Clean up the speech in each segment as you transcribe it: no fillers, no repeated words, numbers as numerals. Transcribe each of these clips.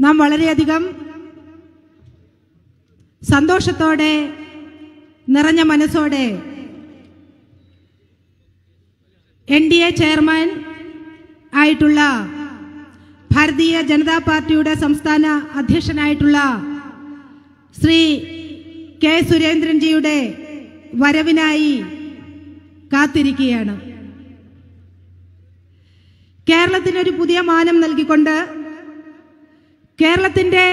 നാം വളരെയധികം സന്തോഷത്തോടെ നിറഞ്ഞ മനസ്സോടെ NDA ചെയർമാൻ ആയിട്ടുള്ള ഭാരതീയ ജനതാ പാർട്ടിയുടെ സംസ്ഥാന അധ്യക്ഷനായിട്ടുള്ള ശ്രീ കെ സുരേന്ദ്രൻജിയുടെ വരവിനായി കാത്തിരിക്കുകയാണ്. കേരളത്തിനൊരു പുതിയ മാനം നൽകിക്കൊണ്ട് കേരളത്തിൻ്റെ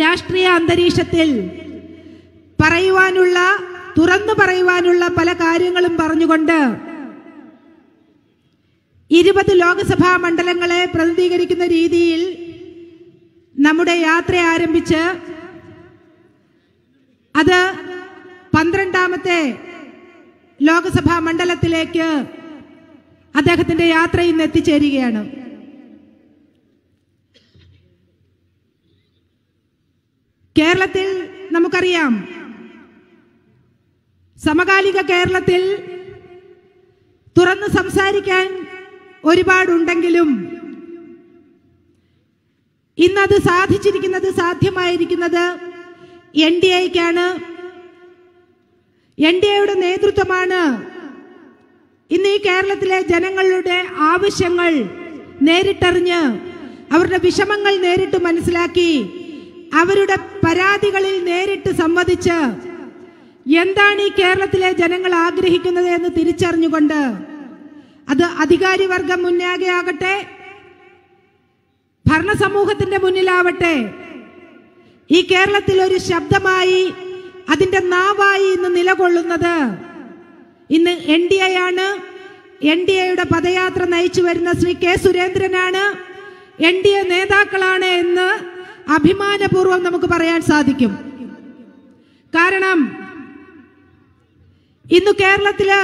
രാഷ്ട്രീയ അന്തരീക്ഷത്തിൽ തുറന്നു പറയുവാനുള്ള പല കാര്യങ്ങളും പറഞ്ഞുകൊണ്ട് 20 ലോകസഭാ മണ്ഡലങ്ങളെ പ്രതിനിധീകരിക്കുന്ന രീതിയിൽ നമ്മുടെ യാത്ര ആരംഭിച്ച് അത് 12ാമത്തെ ലോകസഭാ മണ്ഡലത്തിലേക്ക് അദ്ദേഹത്തിന്റെ യാത്ര ഇന്ന് എത്തിച്ചേരുകയാണ്. കേരളത്തിൽ നമുക്കറിയാം, സമകാലിക കേരളത്തിൽ തുറന്ന് സംസാരിക്കാൻ ഒരുപാടുണ്ടെങ്കിലും ഇന്നത് സാധ്യമായിരിക്കുന്നത് NDAയ്ക്കാണ്. NDAയുടെ നേതൃത്വമാണ് ഇന്ന് ഈ കേരളത്തിലെ ജനങ്ങളുടെ ആവശ്യങ്ങൾ നേരിട്ടറിഞ്ഞ് അവരുടെ വിഷമങ്ങൾ നേരിട്ട് മനസ്സിലാക്കി അവരുടെ പരാതികളിൽ നേരിട്ട് സംവദിച്ച് എന്താണ് ഈ കേരളത്തിലെ ജനങ്ങൾ ആഗ്രഹിക്കുന്നത് എന്ന് തിരിച്ചറിഞ്ഞുകൊണ്ട് അത് അധികാരി വർഗം മുന്നാകെ ആകട്ടെ, ഭരണസമൂഹത്തിന്റെ മുന്നിലാവട്ടെ, ഈ കേരളത്തിൽ ഒരു ശബ്ദമായി അതിന്റെ നാവായി ഇന്ന് നിലകൊള്ളുന്നത് ഇന്ന് NDAയാണ്. NDAയുടെ പദയാത്ര നയിച്ചു വരുന്ന ശ്രീ കെ സുരേന്ദ്രനാണ്. NDA നേതാക്കളാണ് എന്ന് അഭിമാനപൂർവ്വം നമുക്ക് പറയാൻ സാധിക്കും. കാരണം ഇന്ന് കേരളത്തില്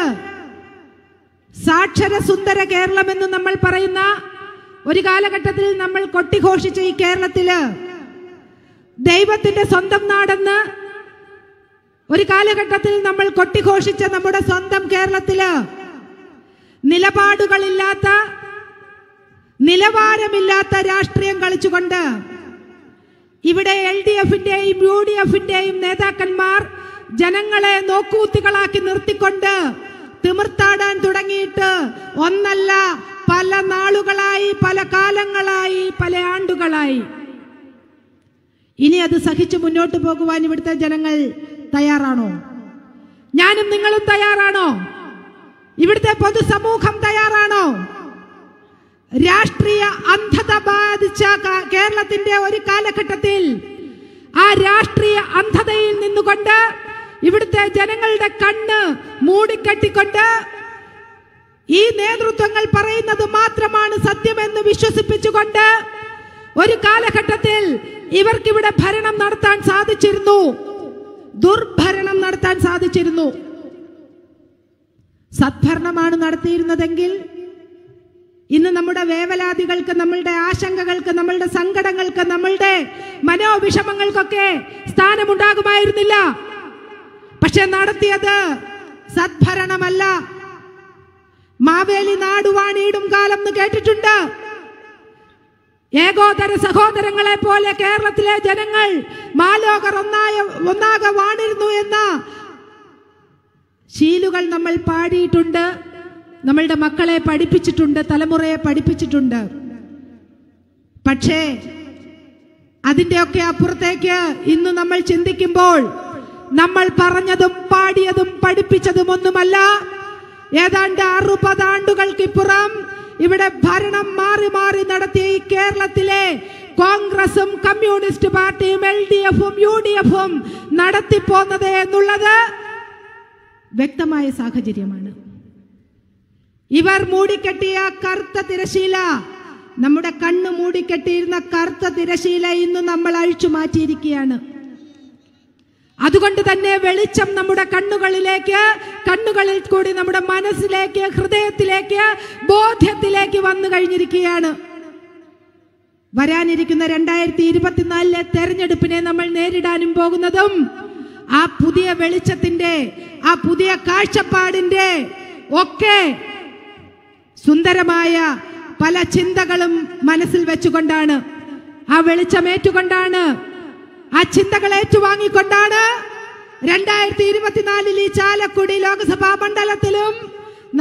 സാക്ഷര സുന്ദര കേരളം എന്ന് നമ്മൾ പറയുന്ന ഒരു കാലഘട്ടത്തിൽ നമ്മൾ കൊട്ടിഘോഷിച്ച ഈ കേരളത്തില് ദൈവത്തിന്റെ സ്വന്തം നാടെന്ന് ഒരു കാലഘട്ടത്തിൽ നമ്മൾ കൊട്ടിഘോഷിച്ച നമ്മുടെ സ്വന്തം കേരളത്തില് നിലപാടുകളില്ലാത്ത, നിലവാരമില്ലാത്ത രാഷ്ട്രീയം കളിച്ചുകൊണ്ട് ഇവിടെ LDFന്റെയും UDFന്റെയും നേതാക്കന്മാർ ജനങ്ങളെ നോക്കൂത്തികളാക്കി നിർത്തിക്കൊണ്ട് തിമിർത്താടാൻ തുടങ്ങിയിട്ട് ഒന്നല്ല, പല നാളുകളായി, പല കാലങ്ങളായി, പല ആണ്ടുകളായി. ഇനി അത് സഹിച്ചു മുന്നോട്ട് പോകുവാൻ ഇവിടുത്തെ ജനങ്ങൾ തയ്യാറാണോ? ഞാനും നിങ്ങളും തയ്യാറാണോ? ഇവിടുത്തെ പൊതുസമൂഹം തയ്യാറാണോ? രാഷ്ട്രീയ അന്ധത ബാധിച്ച കേരളത്തിന്റെ ഒരു കാലഘട്ടത്തിൽ ആ രാഷ്ട്രീയ അന്ധതയിൽ നിന്നുകൊണ്ട് ഇവിടുത്തെ ജനങ്ങളുടെ കണ്ണ് മൂടിക്കെട്ടിക്കൊണ്ട് ഈ നേതൃത്വങ്ങൾ പറയുന്നത് മാത്രമാണ് സത്യമെന്ന് വിശ്വസിപ്പിച്ചുകൊണ്ട് ഒരു കാലഘട്ടത്തിൽ ഇവർക്കിവിടെ ഭരണം നടത്താൻ സാധിച്ചിരുന്നു, ദുർഭരണം നടത്താൻ സാധിച്ചിരുന്നു. സദ്ഭരണമാണ് നടത്തിയിരുന്നതെങ്കിൽ ഇന്ന് നമ്മുടെ വേവലാതികൾക്ക്, നമ്മളുടെ ആശങ്കകൾക്ക്, നമ്മളുടെ സങ്കടങ്ങൾക്ക്, നമ്മളുടെ മനോവിഷമങ്ങൾക്കൊക്കെ സ്ഥാനമുണ്ടാകുമായിരുന്നില്ല. പക്ഷെ നടത്തിയത് സദ്ഭരണമല്ല. മാവേലി നാടുവാണിയിടും കാലം എന്ന് കേട്ടിട്ടുണ്ട്. ഏകോദര സഹോദരങ്ങളെ പോലെ കേരളത്തിലെ ജനങ്ങൾ മാലോകർ ഒന്നാകെ വാണിരുന്നു എന്ന ശീലുകൾ നമ്മൾ പാടിയിട്ടുണ്ട്, നമ്മളുടെ മക്കളെ പഠിപ്പിച്ചിട്ടുണ്ട്, തലമുറയെ പഠിപ്പിച്ചിട്ടുണ്ട്. പക്ഷേ അതിൻ്റെയൊക്കെ അപ്പുറത്തേക്ക് ഇന്ന് നമ്മൾ ചിന്തിക്കുമ്പോൾ നമ്മൾ പറഞ്ഞതും പാടിയതും പഠിപ്പിച്ചതും ഒന്നുമല്ല. ഏതാണ്ട് 60 ആണ്ടുകൾക്കിപ്പുറം ഇവിടെ ഭരണം മാറി മാറി നടത്തിയ ഈ കേരളത്തിലെ കോൺഗ്രസും കമ്മ്യൂണിസ്റ്റ് പാർട്ടിയും LDFും UDFും നടത്തിപ്പോന്നത് എന്നുള്ളത് വ്യക്തമായ സാഹചര്യമാണ്. ഇവർ മൂടിക്കെട്ടിയ കറുത്ത തിരശീല, നമ്മുടെ കണ്ണ് മൂടിക്കെട്ടിയിരുന്ന കറുത്ത തിരശീല ഇന്ന് നമ്മൾ അഴിച്ചു മാറ്റിയിരിക്കുകയാണ്. അതുകൊണ്ട് തന്നെ വെളിച്ചം നമ്മുടെ കണ്ണുകളിൽ കൂടി നമ്മുടെ മനസ്സിലേക്ക്, ഹൃദയത്തിലേക്ക്, ബോധ്യത്തിലേക്ക് വന്നു കഴിഞ്ഞിരിക്കുകയാണ്. വരാനിരിക്കുന്ന 2024 തെരഞ്ഞെടുപ്പിനെ നമ്മൾ നേരിടാനും പോകുന്നതും ആ പുതിയ വെളിച്ചത്തിന്റെ, ആ പുതിയ കാഴ്ചപ്പാടിന്റെ ഒക്കെ സുന്ദരമായ പല ചിന്തകളും മനസ്സിൽ വെച്ചുകൊണ്ടാണ്. ആ വെളിച്ചമേറ്റുകൊണ്ടാണ്, ആ ചിന്തകൾ ഏറ്റുവാങ്ങിക്കൊണ്ടാണ് 2024 ഈ ചാലക്കുടി ലോക്സഭാ മണ്ഡലത്തിലും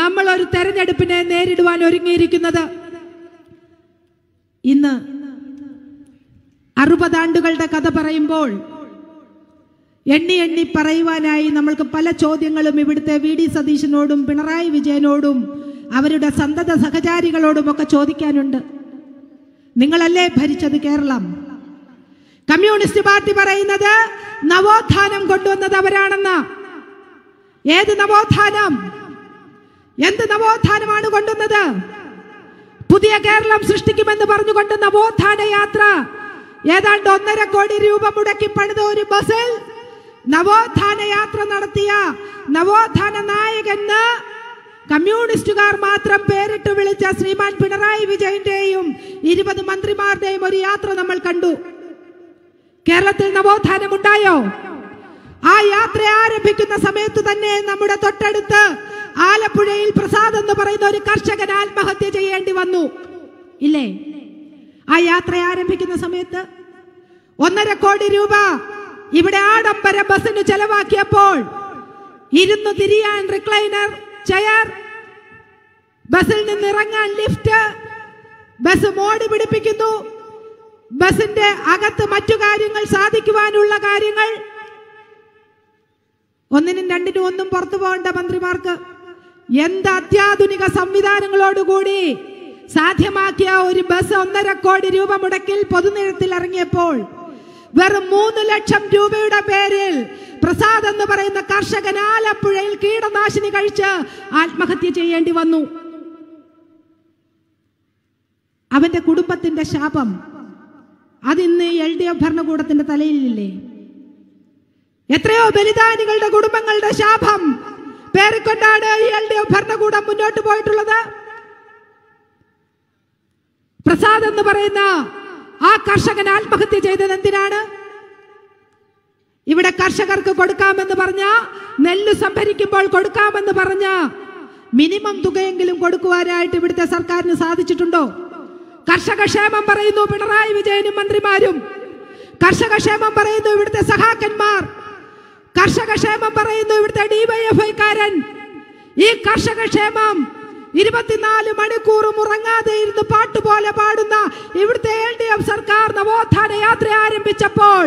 നമ്മൾ ഒരു തെരഞ്ഞെടുപ്പിനെ നേരിടുവാൻ ഒരുങ്ങിയിരിക്കുന്നത്. ഇന്ന് 60 ആണ്ടുകളുടെ കഥ പറയുമ്പോൾ എണ്ണി എണ്ണി പറയുവാനായി നമ്മൾക്ക് പല ചോദ്യങ്ങളും ഇവിടുത്തെ വി.ഡി. സതീശനോടും പിണറായി വിജയനോടും അവരുടെ സന്തത സഹചാരികളോടും ഒക്കെ ചോദിക്കാനുണ്ട്. നിങ്ങളല്ലേ ഭരിച്ചത് കേരളം? കമ്മ്യൂണിസ്റ്റ് പാർട്ടി പറയുന്നത് നവോത്ഥാനം കൊണ്ടുവന്നത് അവരാണെന്ന്. ഏത് നവോത്ഥാനം? എന്ത് നവോത്ഥാനമാണ് കൊണ്ടുവന്നത്? പുതിയ കേരളം സൃഷ്ടിക്കുമെന്ന് പറഞ്ഞുകൊണ്ട് നവോത്ഥാന യാത്ര ഏതാണ്ട് 1.5 കോടി രൂപ മുടക്കി പണിത ഒരു ബസ്സിൽ നവോത്ഥാന യാത്ര നടത്തിയ നവോത്ഥാന നായകന് കമ്മ്യൂണിസ്റ്റുകാർ മാത്രം പേരിട്ട് വിളിച്ച ശ്രീമാൻ പിണറായി വിജയന്റെയും 20 മന്ത്രിമാരുടെയും ഒരു യാത്ര നമ്മൾ കണ്ടു. കേരളത്തിൽ നവോത്ഥാനം ഉണ്ടായോ? ആ യാത്ര ആരംഭിക്കുന്ന സമയത്ത് തന്നെ നമ്മുടെ തൊട്ടടുത്ത് ആലപ്പുഴയിൽ പ്രസാദ് എന്ന് പറയുന്ന ഒരു കർഷകൻ ആത്മഹത്യ ചെയ്യേണ്ടി വന്നു, ഇല്ലേ? ആ യാത്ര ആരംഭിക്കുന്ന സമയത്ത് 1.5 കോടി രൂപ ഇവിടെ ആഡംബര ബസ്സിന് ചെലവാക്കിയപ്പോൾ ഇരുന്ന് തിരിയാൻ റിക്ലൈനർ ചെയർ, ബസ്സിൽ നിന്ന് ഇറങ്ങാൻ ലിഫ്റ്റ്, ബസ് മോടി പിടിപ്പിക്കുന്നു, ബസിന്റെ അകത്ത് മറ്റു കാര്യങ്ങൾ സാധിക്കുവാനുള്ള കാര്യങ്ങൾ, ഒന്നിനും രണ്ടിനും ഒന്നും പുറത്തു പോകേണ്ട മന്ത്രിമാർക്ക് എന്ത് അത്യാധുനിക സംവിധാനങ്ങളോടുകൂടി സാധ്യമാക്കിയ ഒരു ബസ് 1.5 കോടി രൂപ മുടക്കിൽ പൊതുനിരത്തിൽ ഇറങ്ങിയപ്പോൾ വെറും 3 ലക്ഷം രൂപയുടെ പേരിൽ പ്രസാദ് എന്ന് പറയുന്ന കർഷകൻ ആലപ്പുഴയിൽ കീടനാശിനി കഴിച്ച് ആത്മഹത്യ ചെയ്യേണ്ടി വന്നു. അവന്റെ കുടുംബത്തിന്റെ ശാപം അതിന്ന് LDF ഭരണകൂടത്തിന്റെ തലയിലില്ലേ? എത്രയോ ബലിദാനികളുടെ കുടുംബങ്ങളുടെ ശാപം പേറിക്കൊണ്ടാണ് ഈ LDF ഭരണകൂടം മുന്നോട്ട് പോയിട്ടുള്ളത്. പ്രസാദ് എന്ന് പറയുന്ന ആ കർഷകൻ ആത്മഹത്യ ചെയ്തത് എന്തിനാണ്? ഇവിടെ കർഷകർക്ക് കൊടുക്കാമെന്ന് പറഞ്ഞ, നെല്ല് സംഭരിക്കുമ്പോൾ കൊടുക്കാമെന്ന് പറഞ്ഞ മിനിമം തുകയെങ്കിലും കൊടുക്കുവാനായിട്ട് ഇവിടുത്തെ സർക്കാരിന് സാധിച്ചിട്ടുണ്ടോ? കർഷക ക്ഷേമം പറയുന്നു പിണറായി വിജയനും മന്ത്രിമാരും, കർഷക ക്ഷേമം പറയുന്നു ഇവിടുത്തെ സഹാക്കന്മാർ, കർഷക ക്ഷേമം പറയുന്നു ഇവിടുത്തെ DYFI-കാരൻ. ഈ കർഷക ക്ഷേമം 24 മണിക്കൂറും ഉറങ്ങാതെ ഇരുന്ന് പാട്ടുപോലെ പാടുന്ന ഇവിടുത്തെ LDF സർക്കാർ നവോത്ഥാന യാത്ര ആരംഭിച്ചപ്പോൾ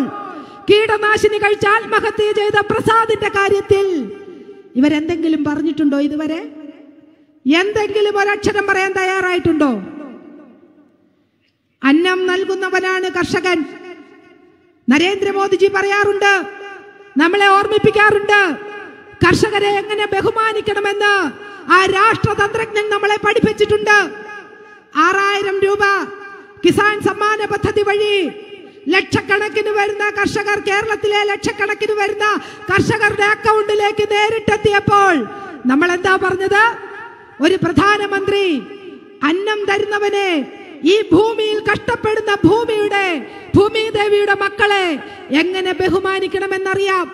കീടനാശിനി കഴിച്ച് ആത്മഹത്യ ചെയ്ത പ്രസാദിന്റെ കാര്യത്തിൽ ഇവരെന്തെങ്കിലും പറഞ്ഞിട്ടുണ്ടോ? ഇതുവരെ എന്തെങ്കിലും ഒരക്ഷരം പറയാൻ തയ്യാറായിട്ടുണ്ടോ? അന്നം നൽകുന്നവനാണ് കർഷകൻ. നരേന്ദ്രമോദിജി പറയാറുണ്ട്, നമ്മളെ ഓർമ്മിപ്പിക്കാറുണ്ട്, കർഷകരെ എങ്ങനെ ബഹുമാനിക്കണമെന്ന് ആ രാഷ്ട്രതന്ത്രജ്ഞൻ നമ്മളെ പഠിപ്പിച്ചിട്ടുണ്ട്. 6000 രൂപ കിസാൻ സമ്മാന പദ്ധതി വഴി ലക്ഷക്കണക്കിന് വരുന്ന കർഷകർ, കേരളത്തിലെ ലക്ഷക്കണക്കിന് വരുന്ന കർഷകരുടെ അക്കൗണ്ടിലേക്ക് നേരിട്ടെത്തിയപ്പോൾ നമ്മൾ എന്താ പറഞ്ഞത്? ഒരു പ്രധാനമന്ത്രി അന്നം തരുന്നവനെ, ഈ ഭൂമിയിൽ കഷ്ടപ്പെടുന്ന ഭൂമിദേവിയുടെ മക്കളെ എങ്ങനെ ബഹുമാനിക്കണമെന്നറിയാം.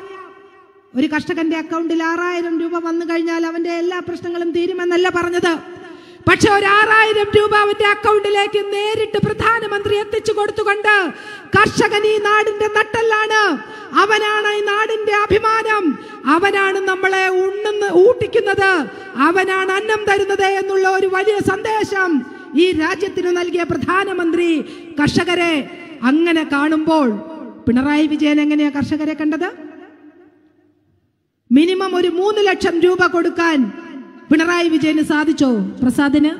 ഒരു കർഷകന്റെ അക്കൗണ്ടിൽ 6000 രൂപ വന്നു കഴിഞ്ഞാൽ അവന്റെ എല്ലാ പ്രശ്നങ്ങളും തീരുമെന്നല്ല പറഞ്ഞത്. പക്ഷെ ഒരു 6000 രൂപ അവന്റെ അക്കൗണ്ടിലേക്ക് നേരിട്ട് പ്രധാനമന്ത്രി എത്തിച്ചു കൊടുത്തുകൊണ്ട് കർഷകൻ ഈ നാടിന്റെ നട്ടെല്ലാണ്, അവനാണ് ഈ നാടിന്റെ അഭിമാനം, അവനാണ് നമ്മളെ ഊട്ടിക്കുന്നത്, അവനാണ് അന്നം തരുന്നത് എന്നുള്ള ഒരു വലിയ സന്ദേശം ഈ രാജ്യത്തിന് നൽകിയ പ്രധാനമന്ത്രി കർഷകരെ അങ്ങനെ കാണുമ്പോൾ പിണറായി വിജയൻ എങ്ങനെയാ കർഷകരെ കണ്ടത്? മിനിമം ഒരു 3 ലക്ഷം രൂപ കൊടുക്കാൻ പിണറായി വിജയന് സാധിച്ചോ പ്രസാദിന്?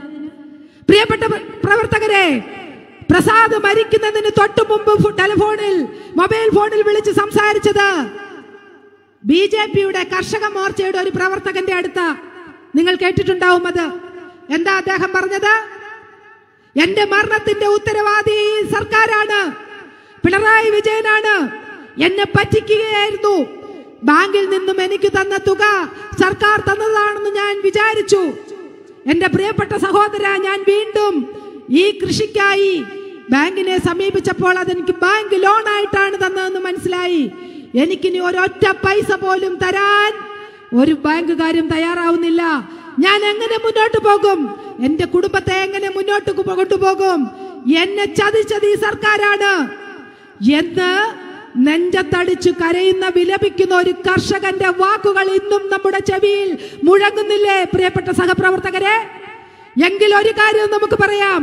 പ്രിയപ്പെട്ട പ്രവർത്തകരെ, പ്രസാദ് മരിക്കുന്നതിന് തൊട്ടു മുമ്പ് മൊബൈൽ ഫോണിൽ വിളിച്ച് സംസാരിച്ചത് BJP-യുടെ കർഷക മോർച്ചയുടെ ഒരു പ്രവർത്തകന്റെ അടുത്ത. നിങ്ങൾ കേട്ടിട്ടുണ്ടാവും അത്. എന്താ അദ്ദേഹം പറഞ്ഞത്? എന്റെ മരണത്തിന്റെ ഉത്തരവാദി സർക്കാരാണ്, പിണറായി വിജയനാണ്, എന്നെ പറ്റിക്കുകയായിരുന്നു, ബാങ്കിൽ നിന്നും എനിക്ക് തന്ന തുക സർക്കാർ തന്നതാണെന്ന് ഞാൻ വിചാരിച്ചു. എന്റെ പ്രിയപ്പെട്ട സഹോദര, ഞാൻ വീണ്ടും ഈ കൃഷിക്കായി ബാങ്കിനെ സമീപിച്ചപ്പോൾ അതെനിക്ക് ബാങ്ക് ലോണായിട്ടാണ് തന്നതെന്ന് മനസ്സിലായി. എനിക്കിനി ഒരൊറ്റ പൈസ പോലും തരാൻ ഒരു ബാങ്കുകാരും തയ്യാറാവുന്നില്ല. ഞാൻ എങ്ങനെ മുന്നോട്ട് പോകും? എന്റെ കുടുംബത്തെ എങ്ങനെ മുന്നോട്ട് കൊണ്ടുപോകും? എന്നെ ചതിച്ചത് ഈ സർക്കാരാണ് എന്ന് നെഞ്ചത്തടിച്ചു കരയുന്ന വിലപിക്കുന്ന ഒരു കർഷകന്റെ വാക്കുകൾ ഇന്നും നമ്മുടെ ചെവിയിൽ മുഴങ്ങുന്നില്ലേ പ്രിയപ്പെട്ട സഹപ്രവർത്തകരെ? എങ്കിൽ ഒരു കാര്യം നമുക്ക് പറയാം,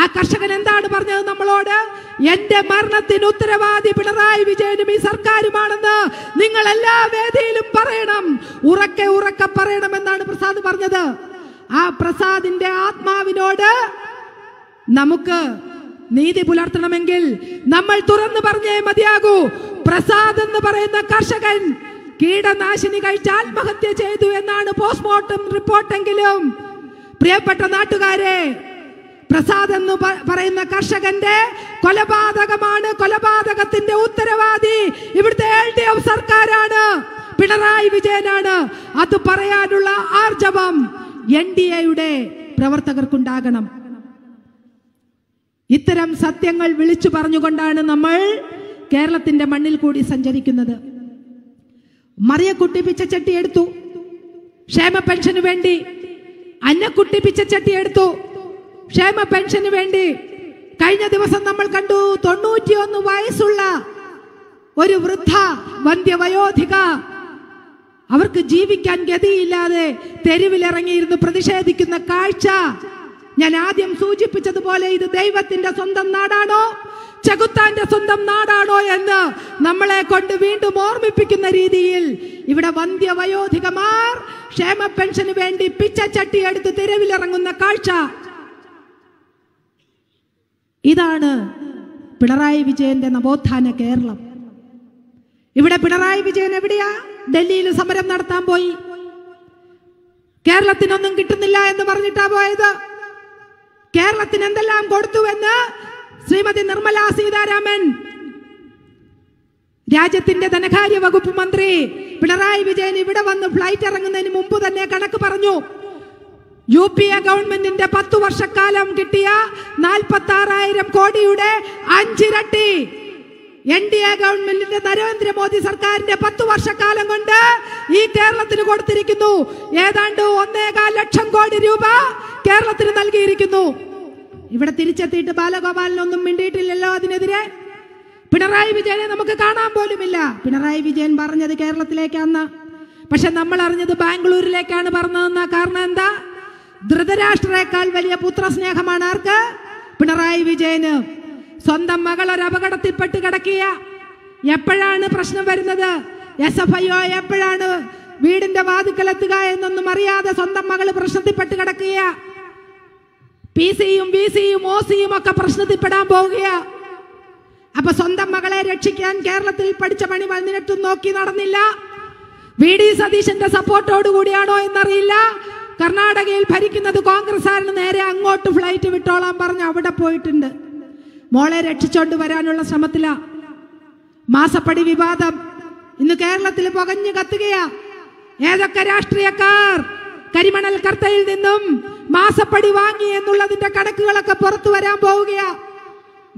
ആ കർഷകൻ എന്താണ് പറഞ്ഞത് നമ്മളോട്? എന്റെ മരണത്തിന് ഉത്തരവാദി പിണറായി വിജയനും ഈ സർക്കാരുമാണെന്ന് നിങ്ങൾ എല്ലാ വേദിയിലും പറയണം, ഉറക്കെ ഉറക്കെ പറയണമെന്നാണ് പ്രസാദ് പറഞ്ഞത്. ആ പ്രസാദിന്റെ ആത്മാവിനോട് നമുക്ക് നീതി പുലർത്തണമെങ്കിൽ നമ്മൾ തുറന്നു പറഞ്ഞേ മതിയാകൂ. പ്രസാദ് എന്ന് പറയുന്ന കർഷകൻ കീടനാശിനി കഴിച്ച് ആത്മഹത്യ ചെയ്തു എന്നാണ് പോസ്റ്റ്മോർട്ടം റിപ്പോർട്ടെങ്കിലും പ്രിയപ്പെട്ട നാട്ടുകാരെ, പ്രസാദ് എന്ന് പറയുന്ന കർഷകന്റെ കൊലപാതകമാണ്, കൊലപാതകത്തിന്റെ ഉത്തരവാദി ഇവിടുത്തെ LDF സർക്കാരാണ്, പിണറായി വിജയനാണ്. അത് പറയാനുള്ള ആർജവം NDAയുടെ പ്രവർത്തകർക്കുണ്ടാകണം. ഇത്തരം സത്യങ്ങൾ വിളിച്ചു പറഞ്ഞുകൊണ്ടാണ് നമ്മൾ കേരളത്തിന്റെ മണ്ണിൽ കൂടി സഞ്ചരിക്കുന്നത്. മറിയക്കുട്ടി പിച്ചച്ചട്ടി എടുത്തു ക്ഷേമ പെൻഷന് വേണ്ടി, അന്നക്കുട്ടി പിച്ചച്ചട്ടി എടുത്തു ക്ഷേമ പെൻഷന് വേണ്ടി. കഴിഞ്ഞ ദിവസം നമ്മൾ കണ്ടു 91 വയസ്സുള്ള ഒരു വൃദ്ധ വന്ധ്യവയോധിക, അവർക്ക് ജീവിക്കാൻ ഗതിയില്ലാതെ തെരുവിലിറങ്ങിയിരുന്ന് പ്രതിഷേധിക്കുന്ന കാഴ്ച. ഞാൻ ആദ്യം സൂചിപ്പിച്ചതുപോലെ ഇത് ദൈവത്തിന്റെ സ്വന്തം നാടാണോ ചെകുത്താന്റെ സ്വന്തം നാടാണോ എന്ന് നമ്മളെ കൊണ്ട് വീണ്ടും ഓർമ്മിപ്പിക്കുന്ന രീതിയിൽ ഇവിടെ വന്ധ്യവയോധികമാർ ക്ഷേമ പെൻഷന് വേണ്ടി പിച്ചച്ചട്ടി എടുത്ത് തെരുവിലിറങ്ങുന്ന കാഴ്ച. ഇതാണ് പിണറായി വിജയന്റെ നവോത്ഥാന കേരളം. ഇവിടെ പിണറായി വിജയൻ എവിടെയാ? ഡൽഹിയിൽ സമരം നടത്താൻ പോയി. കേരളത്തിനൊന്നും കിട്ടുന്നില്ല എന്ന് പറഞ്ഞിട്ടാ പോയത്. കേരളത്തിന് എന്തെല്ലാം കൊടുത്തുവെന്ന് ശ്രീമതി നിർമ്മല സീതാരാമൻ, രാജ്യത്തിന്റെ ധനകാര്യ വകുപ്പ് മന്ത്രി പിണറായി വിജയൻ ഇവിടെ വന്ന് ഫ്ലൈറ്റ് ഇറങ്ങുന്നതിന് മുമ്പ് തന്നെ കണക്ക് പറഞ്ഞു. UPA ഗവൺമെന്റിന്റെ 10 വർഷക്കാലം കിട്ടിയ 46,000 കോടിയുടെ 5 ഇരട്ടി NDA ഗവൺമെന്റിന്റെ നരേന്ദ്രമോദി സർക്കാരിന്റെ 10 വർഷക്കാലം കൊണ്ട് ഈ കേരളത്തിന് കൊടുത്തിരിക്കുന്നു. ഏതാണ്ട് 1.25 ലക്ഷം കോടി രൂപ കേരളത്തിന് നൽകിയിരിക്കുന്നു. ഇവിടെ തിരിച്ചെത്തിയിട്ട് ബാലഗോപാലിനൊന്നും മിണ്ടിയിട്ടില്ലല്ലോ അതിനെതിരെ. പിണറായി വിജയനെ നമുക്ക് കാണാൻ പോലുമില്ല. പിണറായി വിജയൻ പറഞ്ഞത് കേരളത്തിലേക്കാന്ന്, പക്ഷെ നമ്മൾ അറിഞ്ഞത് ബാംഗ്ലൂരിലേക്കാണ് പറഞ്ഞതെന്ന. കാരണം എന്താ? ധൃതരാഷ്ട്രയേക്കാൾ വലിയ പുത്രസ്നേഹമാണ് ആർക്ക്? പിണറായി വിജയന്. സ്വന്തം മകൾ ഒരു അപകടത്തിൽപ്പെട്ട് കിടക്കുക. എപ്പോഴാണ് പ്രശ്നം വരുന്നത്? SFIO എപ്പോഴാണ് വീടിന്റെ വാതിക്കലെത്തുക എന്നൊന്നും അറിയാതെ സ്വന്തം മകള് പ്രശ്നത്തിൽപ്പെട്ട് കിടക്കുക. PC-യും VC-യും OC-യും ഒക്കെ പ്രശ്നത്തിൽപ്പെടാൻ പോവുക. അപ്പൊ സ്വന്തം മകളെ രക്ഷിക്കാൻ കേരളത്തിൽ പഠിച്ച പണി വന്നിട്ടും നോക്കി നടന്നില്ല. VD സതീശന്റെ സപ്പോർട്ടോട് കൂടിയാണോ എന്നറിയില്ല. കർണാടകയിൽ ഭരിക്കുന്നത് കോൺഗ്രസ്സുകാരന് നേരെ അങ്ങോട്ട് ഫ്ലൈറ്റ് വിട്ടോളാൻ പറഞ്ഞ് അവിടെ പോയിട്ടുണ്ട്. മോളെ രക്ഷിച്ചോണ്ട് വരാനുള്ള ശ്രമത്തില. മാസപ്പടി വിവാദം ഇന്ന് കേരളത്തിൽ പുകഞ്ഞു കത്തുകയാ. ഏതൊക്കെ രാഷ്ട്രീയക്കാർ കരിമണൽ കർത്തയിൽ നിന്നും മാസപ്പടി വാങ്ങി എന്നുള്ളതിന്റെ കണക്കുകളൊക്കെ പുറത്തു വരാൻ പോവുകയാ.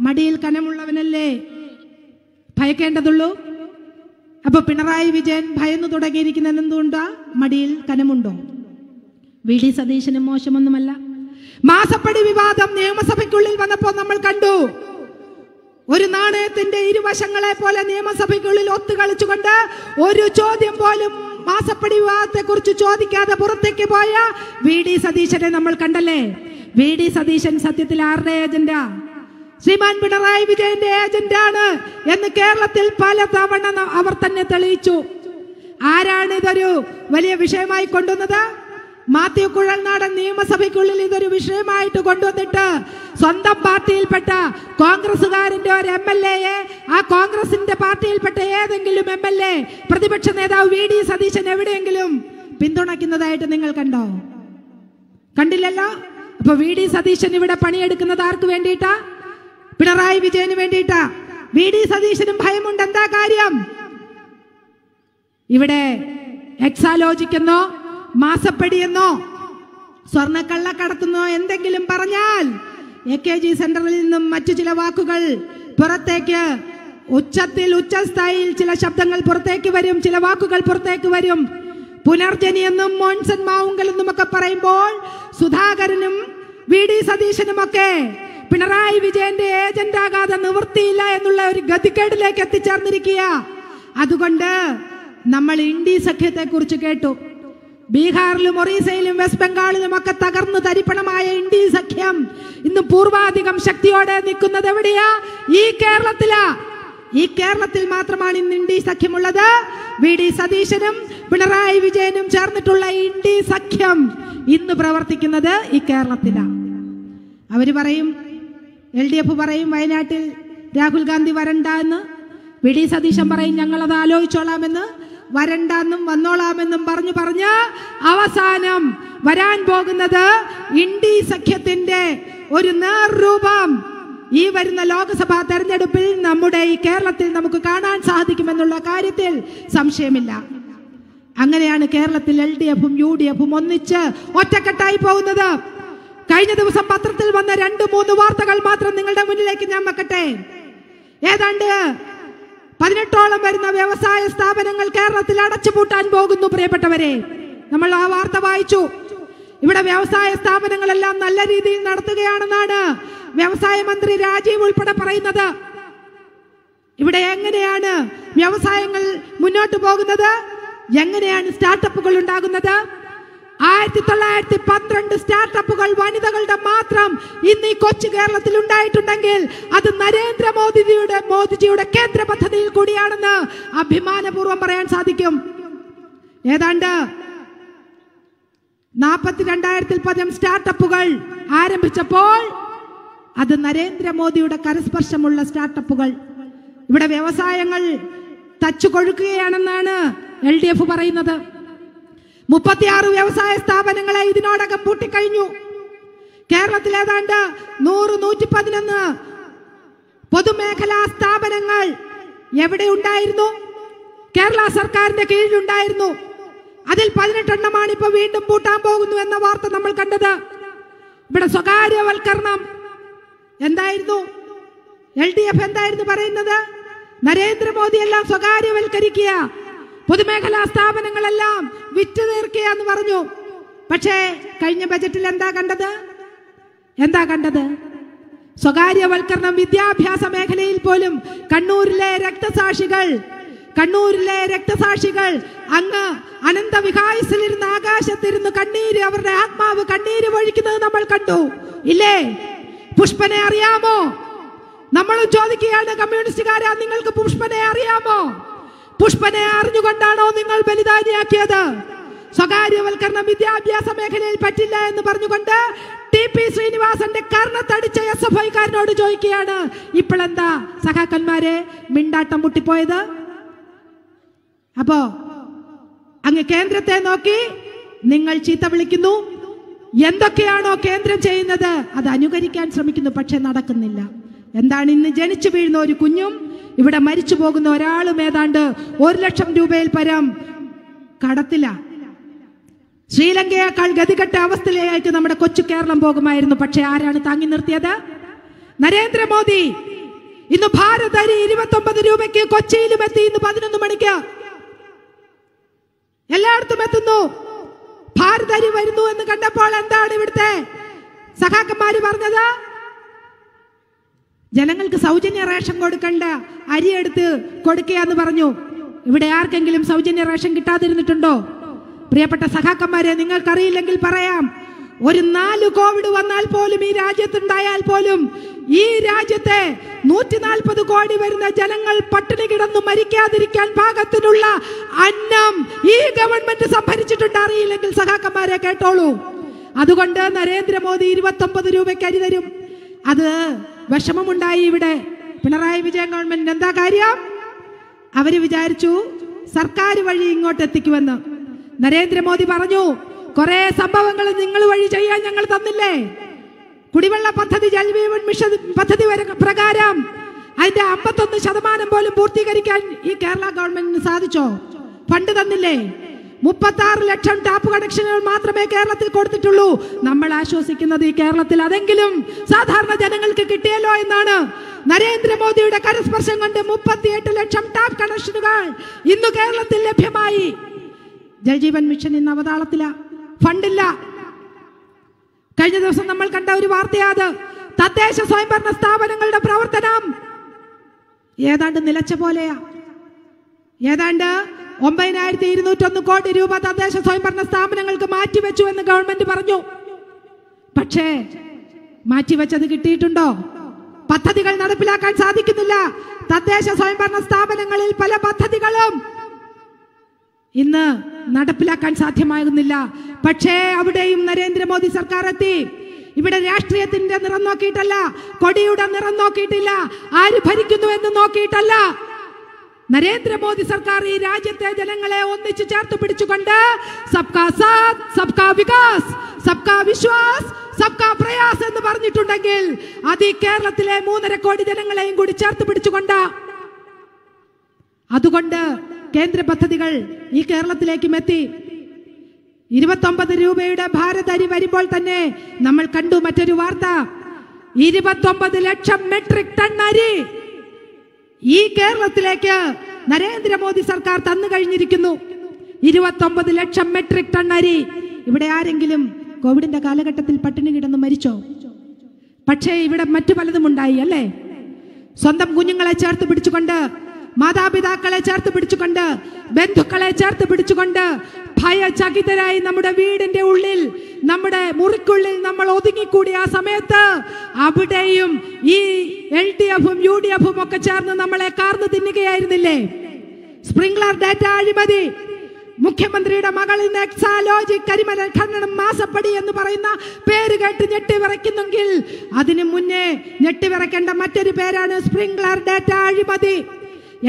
മടിയിൽ കനമുള്ളവനല്ലേ ഭയക്കേണ്ടതുള്ളൂ. അപ്പൊ പിണറായി വിജയൻ ഭയന്നു തുടങ്ങിയിരിക്കുന്നത് എന്തുകൊണ്ടാ? മടിയിൽ കനമുണ്ടോ? VD സതീശന് മോശമൊന്നുമല്ല. മാസപ്പടി വിവാദം നിയമസഭയ്ക്കുള്ളിൽ വന്നപ്പോൾ നമ്മൾ കണ്ടു. ഒരു നാണയത്തിന്റെ ഇരുവശങ്ങളെ പോലെ നിയമസഭയ്ക്കുള്ളിൽ ഒത്തുകളിച്ചുകൊണ്ട് ഒരു ചോദ്യം പോലും മാസപ്പടി വിവാദത്തെ കുറിച്ച് ചോദിക്കാതെ പുറത്തേക്ക് പോയ VD സതീശനെ നമ്മൾ കണ്ടല്ലേ. VD സതീശൻ സത്യത്തിൽ ആരുടെ ഏജന്റാ? ശ്രീമാൻ പിണറായി വിജയന്റെ ഏജന്റാണ് എന്ന് കേരളത്തിൽ പലതവണ അവർ തന്നെ തെളിയിച്ചു. ആരാണ് ഇതൊരു വലിയ വിഷയമായി കൊണ്ടുവന്നത്? മാത്യു കുഴൽനാടൻ നിയമസഭയ്ക്കുള്ളിൽ ഇതൊരു വിഷയമായിട്ട് കൊണ്ടുവന്നിട്ട് സ്വന്തം പാർട്ടിയിൽപ്പെട്ട കോൺഗ്രസുകാരന്റെ ഒരു MLA-യെ, ആ കോൺഗ്രസിന്റെ പാർട്ടിയിൽപ്പെട്ട ഏതെങ്കിലും MLA പ്രതിപക്ഷ നേതാവ് VD സതീശൻ എവിടെയെങ്കിലും പിന്തുണയ്ക്കുന്നതായിട്ട് നിങ്ങൾ കണ്ടോ? കണ്ടില്ലല്ലോ. അപ്പൊ VD സതീശൻ ഇവിടെ പണിയെടുക്കുന്നത് ആർക്ക് വേണ്ടിയിട്ടാ? പിണറായി വിജയന് വേണ്ടിയിട്ടാ. VD സതീശനും ഭയമുണ്ട്. എന്താ കാര്യം? ഇവിടെ എക്സാലോജിക്കെന്നോ മാസപ്പടിയെന്നോ സ്വർണ്ണക്കള്ളക്കടത്തുന്നോ എന്തെങ്കിലും പറഞ്ഞാൽ AKG സെന്ററിൽ നിന്നും മറ്റു ചില വാക്കുകൾ പുറത്തേക്ക് ഉച്ചത്തിൽ ഉച്ചസ്ഥായിയിൽ ചില ശബ്ദങ്ങൾ പുറത്തേക്ക് വരും, ചില വാക്കുകൾ പുറത്തേക്ക് വരും. പുനർജനി എന്നും മോൻസൺ മാവുങ്കൽ എന്നും ഒക്കെ പറയുമ്പോൾ സുധാകരനും VD സതീശനും ഒക്കെ പിണറായി വിജയന്റെ ഏജന്റ് ആകാതെ നിവൃത്തിയില്ല എന്നുള്ള ഒരു ഗതികേടിലേക്ക് എത്തിച്ചേർന്നിരിക്കുക. അതുകൊണ്ട് നമ്മൾ ഇന്ത്യ സഖ്യത്തെ കുറിച്ച് കേട്ടു. ബീഹാറിലും ഒറീസയിലും വെസ്റ്റ് ബംഗാളിലും ഒക്കെ തകർന്നു തരിപ്പണമായ ഇന്ത്യ സഖ്യം ഇന്ന് പൂർവാധികം ശക്തിയോടെ നിൽക്കുന്നത് എവിടെയാ? ഈ കേരളത്തിലാ. ഈ കേരളത്തിൽ മാത്രമാണ് ഇന്ന് ഇന്ത്യ സഖ്യമുള്ളത്. വി ഡി സതീശനും പിണറായി വിജയനും ചേർന്നിട്ടുള്ള ഇന്ത്യ സഖ്യം ഇന്ന് പ്രവർത്തിക്കുന്നത് ഈ കേരളത്തിലാണ്. അവര് പറയും, LDF പറയും വയനാട്ടിൽ രാഹുൽ ഗാന്ധി വരണ്ട എന്ന്. വി ഡി സതീശൻ പറയും ഞങ്ങളത് ആലോചിച്ചോളാമെന്ന്. വരണ്ടെന്നും വന്നോളാമെന്നും പറഞ്ഞ് അവസാനം വരാൻ പോകുന്നത് ഇന്ത്യ സഖ്യത്തിന്റെ ഒരു നേർരൂപം ഈ വരുന്ന ലോക്സഭാ തെരഞ്ഞെടുപ്പിൽ നമ്മുടെ ഈ കേരളത്തിൽ നമുക്ക് കാണാൻ സാധിക്കുമെന്നുള്ള കാര്യത്തിൽ സംശയമില്ല. അങ്ങനെയാണ് കേരളത്തിൽ LDFും UDFും ഒന്നിച്ച് ഒറ്റക്കെട്ടായി പോകുന്നത്. കഴിഞ്ഞ ദിവസം പത്രത്തിൽ വന്ന 2-3 വാർത്തകൾ മാത്രം നിങ്ങളുടെ മുന്നിലേക്ക് ഞാൻ വെക്കട്ടെ. ഏതാണ്ട് 18ഓളം വരുന്ന വ്യവസായ സ്ഥാപനങ്ങൾ കേരളത്തിൽ അടച്ചുപൂട്ടാൻ പോകുന്നു. പ്രിയപ്പെട്ടവരെ, നമ്മൾ ആ വാർത്ത വായിച്ചു. ഇവിടെ വ്യവസായ സ്ഥാപനങ്ങളെല്ലാം നല്ല രീതിയിൽ നടത്തുകയാണെന്നാണ് വ്യവസായ മന്ത്രി രാജീവ് ഉൾപ്പെടെ പറയുന്നത്. ഇവിടെ എങ്ങനെയാണ് വ്യവസായങ്ങൾ മുന്നോട്ട് പോകുന്നത്? എങ്ങനെയാണ് സ്റ്റാർട്ടപ്പുകൾ ഉണ്ടാകുന്നത്? 1912 സ്റ്റാർട്ടപ്പുകൾ വനിതകളുടെ മാത്രം ഇന്ന് ഈ കൊച്ചു കേരളത്തിൽ ഉണ്ടായിട്ടുണ്ടെങ്കിൽ അത് മോദിജിയുടെ കേന്ദ്ര പദ്ധതിയിൽ കൂടിയാണെന്ന് അഭിമാനപൂർവ്വം പറയാൻ സാധിക്കും. ഏതാണ്ട് 42,000 സ്റ്റാർട്ടപ്പുകൾ ആരംഭിച്ചപ്പോൾ അത് നരേന്ദ്രമോദിയുടെ കരസ്പർശമുള്ള സ്റ്റാർട്ടപ്പുകൾ. ഇവിടെ വ്യവസായങ്ങൾ തച്ചു കൊഴുക്കുകയാണെന്നാണ് LDF പറയുന്നത്. 36 വ്യവസായ സ്ഥാപനങ്ങളെ ഇതിനോടകം പൂട്ടിക്കഴിഞ്ഞു. കേരളത്തിൽ ഏതാണ്ട് 100-111 പൊതുമേഖലാ സ്ഥാപനങ്ങൾ എവിടെ ഉണ്ടായിരുന്നു? കേരള സർക്കാരിന്റെ കീഴിലുണ്ടായിരുന്നു. അതിൽ 18 എണ്ണമാണ് ഇപ്പൊ വീണ്ടും പൂട്ടാൻ പോകുന്നു എന്ന വാർത്ത നമ്മൾ കണ്ടത്. ഇവിടെ സ്വകാര്യവൽക്കരണം എന്തായിരുന്നു? LDF എന്തായിരുന്നു പറയുന്നത്? നരേന്ദ്രമോദി എല്ലാം സ്വകാര്യവൽക്കരിക്കുക, പൊതുമേഖലാ സ്ഥാപനങ്ങളെല്ലാം വിറ്റു തീർക്കുക എന്ന് പറഞ്ഞു. പക്ഷേ കഴിഞ്ഞ ബജറ്റിൽ എന്താ കണ്ടത്? സ്വകാര്യവൽക്കരണം വിദ്യാഭ്യാസ മേഖലയിൽ പോലും കണ്ണൂരിലെ രക്തസാക്ഷികൾ അങ്ങ് അനന്തവിഹായസിലിരുന്ന് ആകാശത്തിരുന്ന് കണ്ണീര്, അവരുടെ ആത്മാവ് കണ്ണീര് ഒഴിക്കുന്നത് നമ്മൾ കണ്ടു ഇല്ലേ? പുഷ്പനെ അറിയാമോ? നമ്മളും ചോദിക്കുകയാണ്, കമ്മ്യൂണിസ്റ്റുകാരാ, നിങ്ങൾക്ക് പുഷ്പനെ അറിയാമോ? പുഷ്പനെ അറിഞ്ഞുകൊണ്ടാണോ നിങ്ങൾ ബലിദാനിയാക്കിയത്? സ്വകാര്യവൽക്കരണം വിദ്യാഭ്യാസ മേഖലയിൽ പറ്റില്ല എന്ന് പറഞ്ഞുകൊണ്ട് TP ശ്രീനിവാസന്റെ കർണത്തടിച്ച SFIക്കാരനോട് ചോദിക്കുകയാണ്, ഇപ്പോഴെന്താ സഖാക്കന്മാരെ മിണ്ടാട്ടം മുട്ടിപ്പോയത്? അപ്പോ അങ്ങ് കേന്ദ്രത്തെ നോക്കി നിങ്ങൾ ചീത്ത വിളിക്കുന്നു. എന്തൊക്കെയാണോ കേന്ദ്രം ചെയ്യുന്നത് അത് അനുകരിക്കാൻ ശ്രമിക്കുന്നു, പക്ഷെ നടക്കുന്നില്ല. എന്താണ്? ഇന്ന് ജനിച്ചു വീഴുന്ന ഒരു കുഞ്ഞും ഇവിടെ മരിച്ചു പോകുന്ന ഒരാളും ഏതാണ്ട് 1 ലക്ഷം രൂപയിൽ പരം കടത്തില. ശ്രീലങ്കയേക്കാൾ ഗതികെട്ട അവസ്ഥയിലേക്ക് നമ്മുടെ കൊച്ചു കേരളം പോകുമായിരുന്നു. പക്ഷെ ആരാണ് താങ്ങി നിർത്തിയത്? നരേന്ദ്രമോദി. ഇന്ന് ഭാരത് അരി 29 രൂപയ്ക്ക് കൊച്ചിയിലും എത്തി. ഇന്ന് 11 മണിക്ക് എല്ലായിടത്തും എത്തുന്നു. ഭാരത് അരി വരുന്നു എന്ന് കണ്ടപ്പോൾ എന്താണ് ഇവിടുത്തെ സഖാക്കന്മാര് പറഞ്ഞത്? ജനങ്ങൾക്ക് സൗജന്യ റേഷൻ കൊടുക്കണ്ട, അരി എടുത്ത് കൊടുക്കുക എന്ന് പറഞ്ഞു. ഇവിടെ ആർക്കെങ്കിലും സൗജന്യ റേഷൻ കിട്ടാതിരുന്നിട്ടുണ്ടോ? പ്രിയപ്പെട്ട സഖാക്കന്മാരെ, നിങ്ങൾക്കറിയില്ലെങ്കിൽ പറയാം. ഒരു 4 കോവിഡ് വന്നാൽ പോലും ഈ രാജ്യത്തുണ്ടായാൽ പോലും ഈ രാജ്യത്തെ 140 കോടി വരുന്ന ജനങ്ങൾ പട്ടിണി കിടന്നു മരിക്കാതിരിക്കാൻ പാകത്തിനുള്ള അന്നം ഈ ഗവൺമെന്റ് സംഭരിച്ചിട്ടുണ്ട്. അറിയില്ലെങ്കിൽ സഖാക്കന്മാരെ കേട്ടോളൂ. അതുകൊണ്ട് നരേന്ദ്രമോദി 29 രൂപയ്ക്ക് അരി തരും. അത് വിഷമമുണ്ടായി ഇവിടെ പിണറായി വിജയൻ ഗവൺമെന്റിന്. എന്താ കാര്യം? അവര് വിചാരിച്ചു സർക്കാർ വഴി ഇങ്ങോട്ട് എത്തിക്കുമെന്ന്. നരേന്ദ്രമോദി പറഞ്ഞു, കുറെ സംഭവങ്ങൾ നിങ്ങൾ വഴി ചെയ്യാൻ ഞങ്ങൾ തന്നില്ലേ? കുടിവെള്ള പദ്ധതി, ജൽജീവൻ മിഷൻ പദ്ധതി പ്രകാരം അതിന്റെ 51% പോലും പൂർത്തീകരിക്കാൻ ഈ കേരള ഗവൺമെന്റിന് സാധിച്ചോ? ഫണ്ട് തന്നില്ലേ? 36 ലക്ഷം ടാപ്പ് കണക്ഷനുകൾ മാത്രമേ കേരളത്തിൽ കൊടുത്തിട്ടുള്ളൂ. നമ്മൾ ആശ്വസിക്കുന്നത് ഈ കേരളത്തിൽ അതെങ്കിലും സാധാരണ ജനങ്ങൾക്ക് കിട്ടിയല്ലോ എന്നാണ്. നരേന്ദ്രമോദിയുടെ കരസ്പർശം കൊണ്ട് 38 ലക്ഷം ടാപ്പ് കണക്ഷനുകൾ ഇന്ന് കേരളത്തിൽ ലഭ്യമായി. ജൽജീവൻ മിഷൻ ഇന്ന് അവതാളത്തില, ഫണ്ടില്ല. കഴിഞ്ഞ ദിവസം നമ്മൾ കണ്ട ഒരു വാർത്തയാത്. തദ്ദേശ സ്വയംഭരണ സ്ഥാപനങ്ങളുടെ പ്രവർത്തനം ഏതാണ്ട് നിലച്ച പോലെയാ. ഏതാണ്ട് 9201 കോടി രൂപ തദ്ദേശ സ്വയംഭരണ സ്ഥാപനങ്ങൾക്ക് മാറ്റിവെച്ചു എന്ന് ഗവൺമെന്റ് പറഞ്ഞു. പക്ഷേ മാറ്റിവെച്ചത് കിട്ടിയിട്ടുണ്ടോ? പദ്ധതികൾ നടപ്പിലാക്കാൻ സാധിക്കുന്നില്ല. തദ്ദേശ സ്വയംഭരണ സ്ഥാപനങ്ങളിൽ പല പദ്ധതികളും ഇന്ന് നടപ്പിലാക്കാൻ സാധ്യമാകുന്നില്ല. പക്ഷേ അവിടെയും നരേന്ദ്രമോദി സർക്കാർ എത്തി. ഇവിടെ രാഷ്ട്രീയത്തിന്റെ നിറം നോക്കിയിട്ടല്ല, കൊടിയുടെ നിറം നോക്കിയിട്ടില്ല, ആര് ഭരിക്കുന്നു എന്ന് നോക്കിയിട്ടല്ല. നരേന്ദ്രമോദി സർക്കാർ ഈ രാജ്യത്തെ ജനങ്ങളെ ഒന്നിച്ചു ചേർത്ത് പിടിച്ചുകൊണ്ട് സബ്കാ സാത്ത്, സബ്കാ വികാസ്, സബ്കാ വിശ്വാസ്, സബ്കാ പ്രയാസ് എന്ന് പറഞ്ഞിട്ടുണ്ടെങ്കിൽ അത് ഈ കേരളത്തിലെ 3.5 കോടി ജനങ്ങളെയും കൂടി ചേർത്ത് പിടിച്ചുകൊണ്ട്. അതുകൊണ്ട് കേന്ദ്ര പദ്ധതികൾ ഈ കേരളത്തിലേക്കും എത്തി. 29 രൂപയുടെ ഭാരത് അരി വരുമ്പോൾ തന്നെ നമ്മൾ കണ്ടു മറ്റൊരു വാർത്ത. 29 ലക്ഷം മെട്രിക് ടൺ അരി ഈ കേരളത്തിലേക്ക് നരേന്ദ്രമോദി സർക്കാർ തന്നു കഴിഞ്ഞിരിക്കുന്നു. 29 ലക്ഷം മെട്രിക് ടൺ അരി. ഇവിടെ ആരെങ്കിലും കോവിഡിന്റെ കാലഘട്ടത്തിൽ പട്ടിണി കിടന്ന് മരിച്ചോ? പക്ഷേ ഇവിടെ മറ്റു പലതും ഉണ്ടായി അല്ലേ? സ്വന്തം കുഞ്ഞുങ്ങളെ ചേർത്ത് പിടിച്ചുകൊണ്ട്, മാതാപിതാക്കളെ ചേർത്ത് പിടിച്ചുകൊണ്ട്, ബന്ധുക്കളെ ചേർത്ത് പിടിച്ചുകൊണ്ട് ഭയചകിതരായി നമ്മുടെ വീടിന്റെ ഉള്ളിൽ, നമ്മുടെ മുറിക്കുള്ളിൽ നമ്മൾ ഒതുങ്ങിക്കൂടിയ ആ സമയത്ത് അവിടെയും ഈ LDFും UDFും ഒക്കെ ചേർന്ന് നമ്മളെ കാർന്നു തിന്നുകയായിരുന്നില്ലേ? സ്പ്രിംഗ്ലർ ഡാറ്റ അഴിമതി, മുഖ്യമന്ത്രിയുടെ മകളിൽ നിന്ന് എക്സാലോജി കരിമല ഖനനം മാസപ്പടി എന്ന് പറയുന്ന പേര് കേട്ട് ഞെട്ടിവിറയ്ക്കുന്നെങ്കിൽ അതിനു മുന്നേ ഞെട്ടിവിറയ്ക്കേണ്ട മറ്റൊരു പേരാണ് സ്പ്രിംഗ്ലർ ഡാറ്റ അഴിമതി.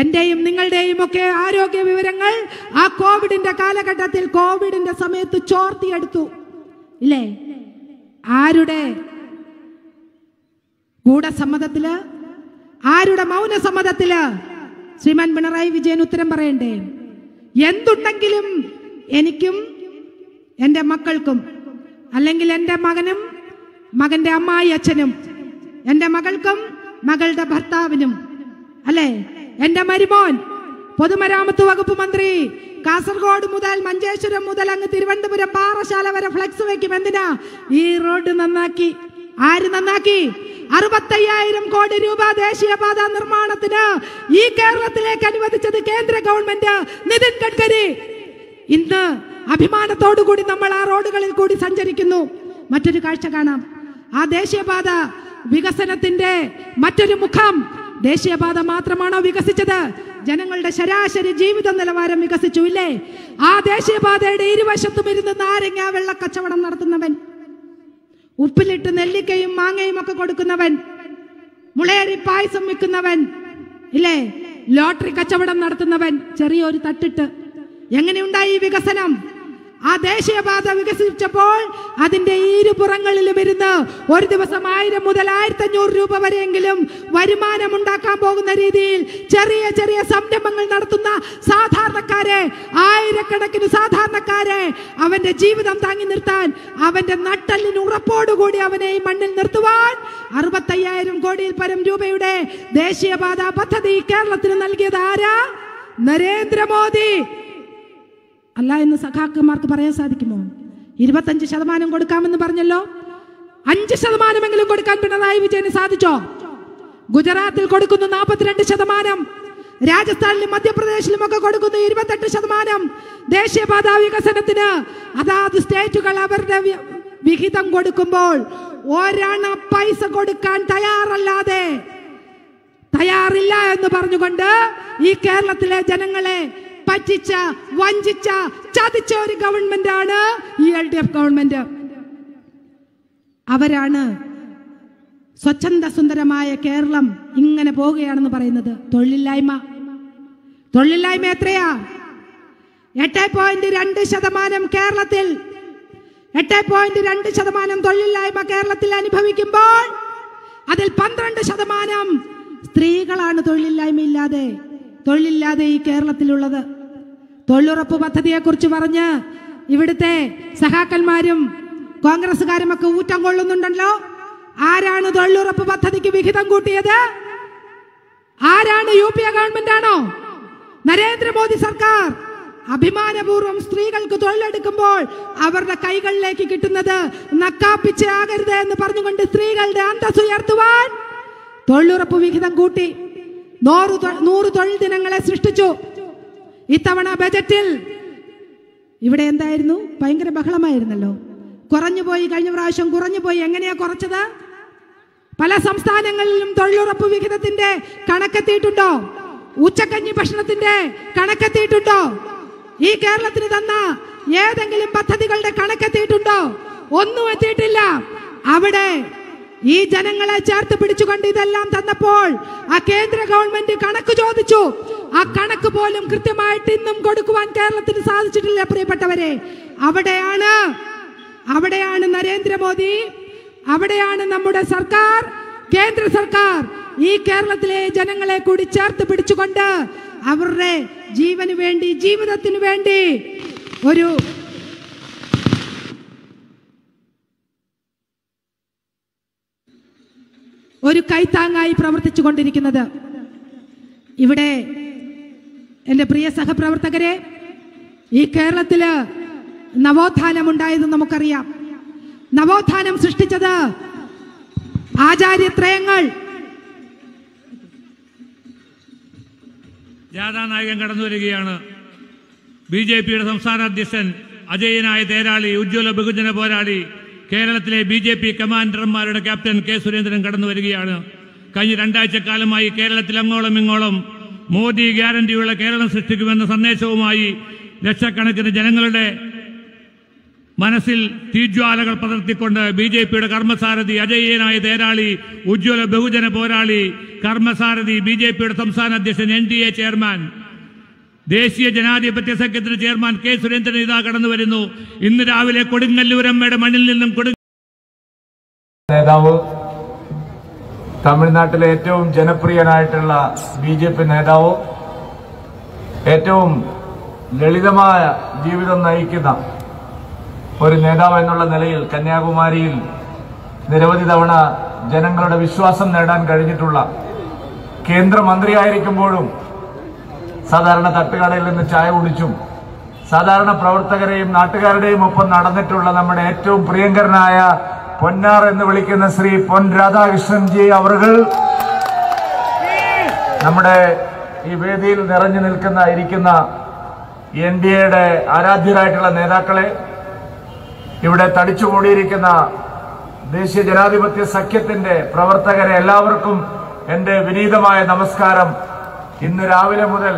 എന്റെയും നിങ്ങളുടെയും ഒക്കെ ആരോഗ്യ വിവരങ്ങൾ ആ കോവിഡിന്റെ കാലഘട്ടത്തിൽ, കോവിഡിന്റെ സമയത്ത് ചോർത്തിയെടുത്തു ഇല്ലേ? ആരുടെ ഗൂഢസമ്മതത്തില്, ആരുടെ മൗനസമ്മതത്തില്? ശ്രീമാൻ പിണറായി വിജയൻ ഉത്തരം പറയണ്ടേ? എന്തുണ്ടെങ്കിലും എനിക്കും എൻ്റെ മക്കൾക്കും, അല്ലെങ്കിൽ എൻ്റെ മകനും മകന്റെ അമ്മായി അച്ഛനും, എൻ്റെ മകൾക്കും മകളുടെ ഭർത്താവിനും, അല്ലേ? എൻ്റെ മരുമോൻ പൊതുമരാമത്ത് വകുപ്പ് മന്ത്രി കാസർഗോഡ് മുതൽ മഞ്ചേശ്വരം മുതൽ അങ്ങ് തിരുവനന്തപുരം പാറശാല വരെ ഫ്ലെക്സ് വെക്കും. എന്തിനാ? ഈ റോഡ് നന്നാക്കി. ആര് നന്നാക്കി? 65,000 കോടി രൂപ ദേശീയപാത നിർമ്മാണത്തിന് ഈ കേരളത്തിലേക്ക് അനുവദിച്ചത് കേന്ദ്ര ഗവൺമെന്റ്, നിതിൻ ഗഡ്കരി. ഇന്ന് അഭിമാനത്തോടുകൂടി നമ്മൾ ആ റോഡുകളിൽ കൂടി സഞ്ചരിക്കുന്നു. മറ്റൊരു കാഴ്ച കാണാം. ആ ദേശീയപാത വികസനത്തിന്റെ മറ്റൊരു മുഖം. ദേശീയപാത മാത്രമാണോ വികസിച്ചത്? ജനങ്ങളുടെ ശരാശരി ജീവിത നിലവാരം വികസിച്ചു ഇല്ലേ? ആ ദേശീയപാതയുടെ ഇരുവശത്തും ഇരുന്ന് നാരങ്ങ വെള്ള കച്ചവടം നടത്തുന്നവൻ, ഉപ്പിലിട്ട് നെല്ലിക്കയും മാങ്ങയും ഒക്കെ കൊടുക്കുന്നവൻ, മുളയരി പായസം വിൽക്കുന്നവൻ ഇല്ലേ? ലോട്ടറി കച്ചവടം നടത്തുന്നവൻ, ചെറിയൊരു തട്ടിട്ട്. എങ്ങനെയുണ്ടായി ഈ വികസനം? ആ ദേശീയപാത വികസിച്ചപ്പോൾ അതിന്റെ ഇരുപുറങ്ങളിലും ഇരുന്ന് ഒരു ദിവസം 1000 മുതൽ 1500 രൂപ വരെയെങ്കിലും വരുമാനം ഉണ്ടാക്കാൻ പോകുന്ന രീതിയിൽ ചെറിയ ചെറിയ സംരംഭങ്ങൾ നടത്തുന്ന സാധാരണക്കാരെ, ആയിരക്കണക്കിന് സാധാരണക്കാരെ അവന്റെ ജീവിതം താങ്ങി നിർത്താൻ, അവന്റെ നട്ടലിന് ഉറപ്പോടുകൂടി അവനെ ഈ മണ്ണിൽ നിർത്തുവാൻ 65,000 കോടിയിൽ പരം രൂപയുടെ ദേശീയപാത പദ്ധതി കേരളത്തിന് നൽകിയത് ആരാ? നരേന്ദ്രമോദി. അല്ല എന്ന് സഖാക്കന്മാർക്ക് പറയാൻ സാധിക്കുമോ? 25% കൊടുക്കാമെന്ന് പറഞ്ഞല്ലോ. 5% കൊടുക്കാൻ പിണറായി വിജയന് സാധിച്ചോ? ഗുജറാത്തിൽ കൊടുക്കുന്നു 42%, രാജസ്ഥാനിലും മധ്യപ്രദേശിലും ഒക്കെ കൊടുക്കുന്നു 28%. ദേശീയപാത വികസനത്തിന് അതാത് സ്റ്റേറ്റുകൾ അവരുടെ വിഹിതം കൊടുക്കുമ്പോൾ ഒരണ പൈസ കൊടുക്കാൻ തയ്യാറില്ല എന്ന് പറഞ്ഞുകൊണ്ട് ഈ കേരളത്തിലെ ജനങ്ങളെ പറ്റിച്ച, വഞ്ചിച്ച, ചതിച്ച ഒരു ഗവൺമെന്റ് ആണ് ഈ LDF ഗവൺമെന്റ്. അവരാണ് സ്വച്ഛന്ദ സുന്ദരമായ കേരളം ഇങ്ങനെ പോവുകയാണെന്ന് പറയുന്നത്. തൊഴിലില്ലായ്മ എത്രയാ? 8.2% കേരളത്തിൽ. 8.2% തൊഴിലില്ലായ്മ കേരളത്തിൽ അനുഭവിക്കുമ്പോൾ അതിൽ 12% സ്ത്രീകളാണ് തൊഴിലില്ലാതെ ഈ കേരളത്തിലുള്ളത്. തൊഴിലുറപ്പ് പദ്ധതിയെ കുറിച്ച് പറഞ്ഞ് ഇവിടുത്തെ സഹാക്കന്മാരും കോൺഗ്രസുകാരും ഒക്കെ ഊറ്റം കൊള്ളുന്നുണ്ടല്ലോ. ആരാണ് തൊഴിലുറപ്പ് പദ്ധതിക്ക് വിഹിതം കൂട്ടിയത്? ആരാണ്? UPA ഗവൺമെന്റ് ആണോ? നരേന്ദ്രമോദി സർക്കാർ. അഭിമാനപൂർവ്വം സ്ത്രീകൾക്ക് തൊഴിലെടുക്കുമ്പോൾ അവരുടെ കൈകളിലേക്ക് കിട്ടുന്നത് നക്കാപ്പിച്ചയാകരുത് എന്ന് പറഞ്ഞുകൊണ്ട് സ്ത്രീകളുടെ അന്തസ്സ് ഉയർത്തുവാൻ തൊഴിലുറപ്പ് വിഹിതം കൂട്ടി 100 തൊഴിൽ ദിനങ്ങളെ സൃഷ്ടിച്ചു. ഇത്തവണ ബജറ്റിൽ ഇവിടെ എന്തായിരുന്നു? ഭയങ്കര ബഹളമായിരുന്നല്ലോ. കുറഞ്ഞുപോയി, കഴിഞ്ഞ പ്രാവശ്യം കുറഞ്ഞുപോയി. എങ്ങനെയാ കുറച്ചത്? പല സംസ്ഥാനങ്ങളിലും തൊഴിലുറപ്പ് വിഹിതത്തിന്റെ കണക്കെത്തിയിട്ടുണ്ടോ? ഉച്ചക്കഞ്ഞി ഭക്ഷണത്തിന്റെ കണക്കെത്തിയിട്ടുണ്ടോ? ഈ കേരളത്തിന് തന്ന ഏതെങ്കിലും പദ്ധതികളുടെ കണക്കെത്തിയിട്ടുണ്ടോ? ഒന്നും എത്തിയിട്ടില്ല. അവിടെ ഈ ജനങ്ങളെ ചേർത്ത് പിടിച്ചുകൊണ്ട് ഇതെല്ലാം തന്നപ്പോൾ ആ കേന്ദ്ര ഗവൺമെന്റ് കണക്ക് ചോദിച്ചു. ആ കണക്ക് പോലും കൃത്യമായിട്ട് ഇന്നും കൊടുക്കുവാൻ കേരളത്തിന് സാധിച്ചിട്ടില്ല. പ്രിയപ്പെട്ടവരെ, അവിടെയാണ് നരേന്ദ്രമോദി, അവിടെയാണ് നമ്മുടെ സർക്കാർ, കേന്ദ്ര സർക്കാർ ഈ കേരളത്തിലെ ജനങ്ങളെ കൂടി ചേർത്ത് പിടിച്ചുകൊണ്ട് അവരുടെ ജീവന് വേണ്ടി, ജീവിതത്തിന് വേണ്ടി ഒരു കൈത്താങ്ങായി പ്രവർത്തിച്ചു കൊണ്ടിരിക്കുന്നത്. ഇവിടെ എൻ്റെ പ്രിയ സഹപ്രവർത്തകരെ, ഈ കേരളത്തില് നവോത്ഥാനം ഉണ്ടായത് നമുക്കറിയാം. നവോത്ഥാനം സൃഷ്ടിച്ചത് ആചാര്യത്രയങ്ങൾ. ജാഥാനായകൻ കടന്നു വരികയാണ്. ബിജെപിയുടെ സംസ്ഥാന അധ്യക്ഷൻ, അജയ്യനായ തേരാളി, ഉജ്ജ്വല ബഹുജന പോരാളി, കേരളത്തിലെ ബിജെപി കമാൻഡർമാരുടെ ക്യാപ്റ്റൻ കെ സുരേന്ദ്രൻ കടന്നു വരികയാണ്. കഴിഞ്ഞ 2 ആഴ്ചക്കാലമായി കേരളത്തിൽ അങ്ങോളം ഇങ്ങോളം മോദി ഗ്യാരണ്ടിയുള്ള കേരളം സൃഷ്ടിക്കുമെന്ന സന്ദേശവുമായി ലക്ഷക്കണക്കിന് ജനങ്ങളുടെ മനസ്സിൽ തീജ്വാലകൾ പടർത്തിക്കൊണ്ട് ബിജെപിയുടെ കർമ്മസാരഥി, അജയ്യനായ തേരാളി, ഉജ്ജ്വല ബഹുജന പോരാളി, കർമ്മസാരഥി, ബിജെപിയുടെ സംസ്ഥാന അധ്യക്ഷൻ, NDA ചെയർമാൻ, ദേശീയ ജനാധിപത്യ സഖ്യത്തിന്റെ ചെയർമാൻ കെ സുരേന്ദ്രൻ ഇതാ കടന്നു വരുന്നു. ഇന്ന് രാവിലെ കൊടുങ്ങല്ലൂരമ്മയുടെ മണ്ണിൽ നിന്നും നേതാവ്, തമിഴ്നാട്ടിലെ ഏറ്റവും ജനപ്രിയനായിട്ടുള്ള BJP നേതാവ്, ഏറ്റവും ലളിതമായ ജീവിതം നയിക്കുന്ന ഒരു നേതാവ് എന്നുള്ള നിലയിൽ കന്യാകുമാരിയിൽ നിരവധി തവണ ജനങ്ങളുടെ വിശ്വാസം നേടാൻ കഴിഞ്ഞിട്ടുള്ള, കേന്ദ്രമന്ത്രിയായിരിക്കുമ്പോഴും സാധാരണ തട്ടുകടയിൽ നിന്ന് ചായ കുടിച്ചും സാധാരണ പ്രവർത്തകരെയും നാട്ടുകാരുടെയും ഒപ്പം നടന്നിട്ടുള്ള നമ്മുടെ ഏറ്റവും പ്രിയങ്കരനായ പൊന്നാർ എന്ന് വിളിക്കുന്ന ശ്രീ പൊൻ രാധാകൃഷ്ണൻജി അവറുകൾ, നമ്മുടെ ഈ വേദിയിൽ നിറഞ്ഞു ഇരിക്കുന്ന NDAയുടെ ആരാധ്യരായിട്ടുള്ള നേതാക്കളെ, ഇവിടെ തടിച്ചുകൂടിയിരിക്കുന്ന ദേശീയ ജനാധിപത്യ സഖ്യത്തിന്റെ പ്രവർത്തകരെ, എല്ലാവർക്കും എന്റെ വിനീതമായ നമസ്കാരം. ഇന്ന് രാവിലെ മുതൽ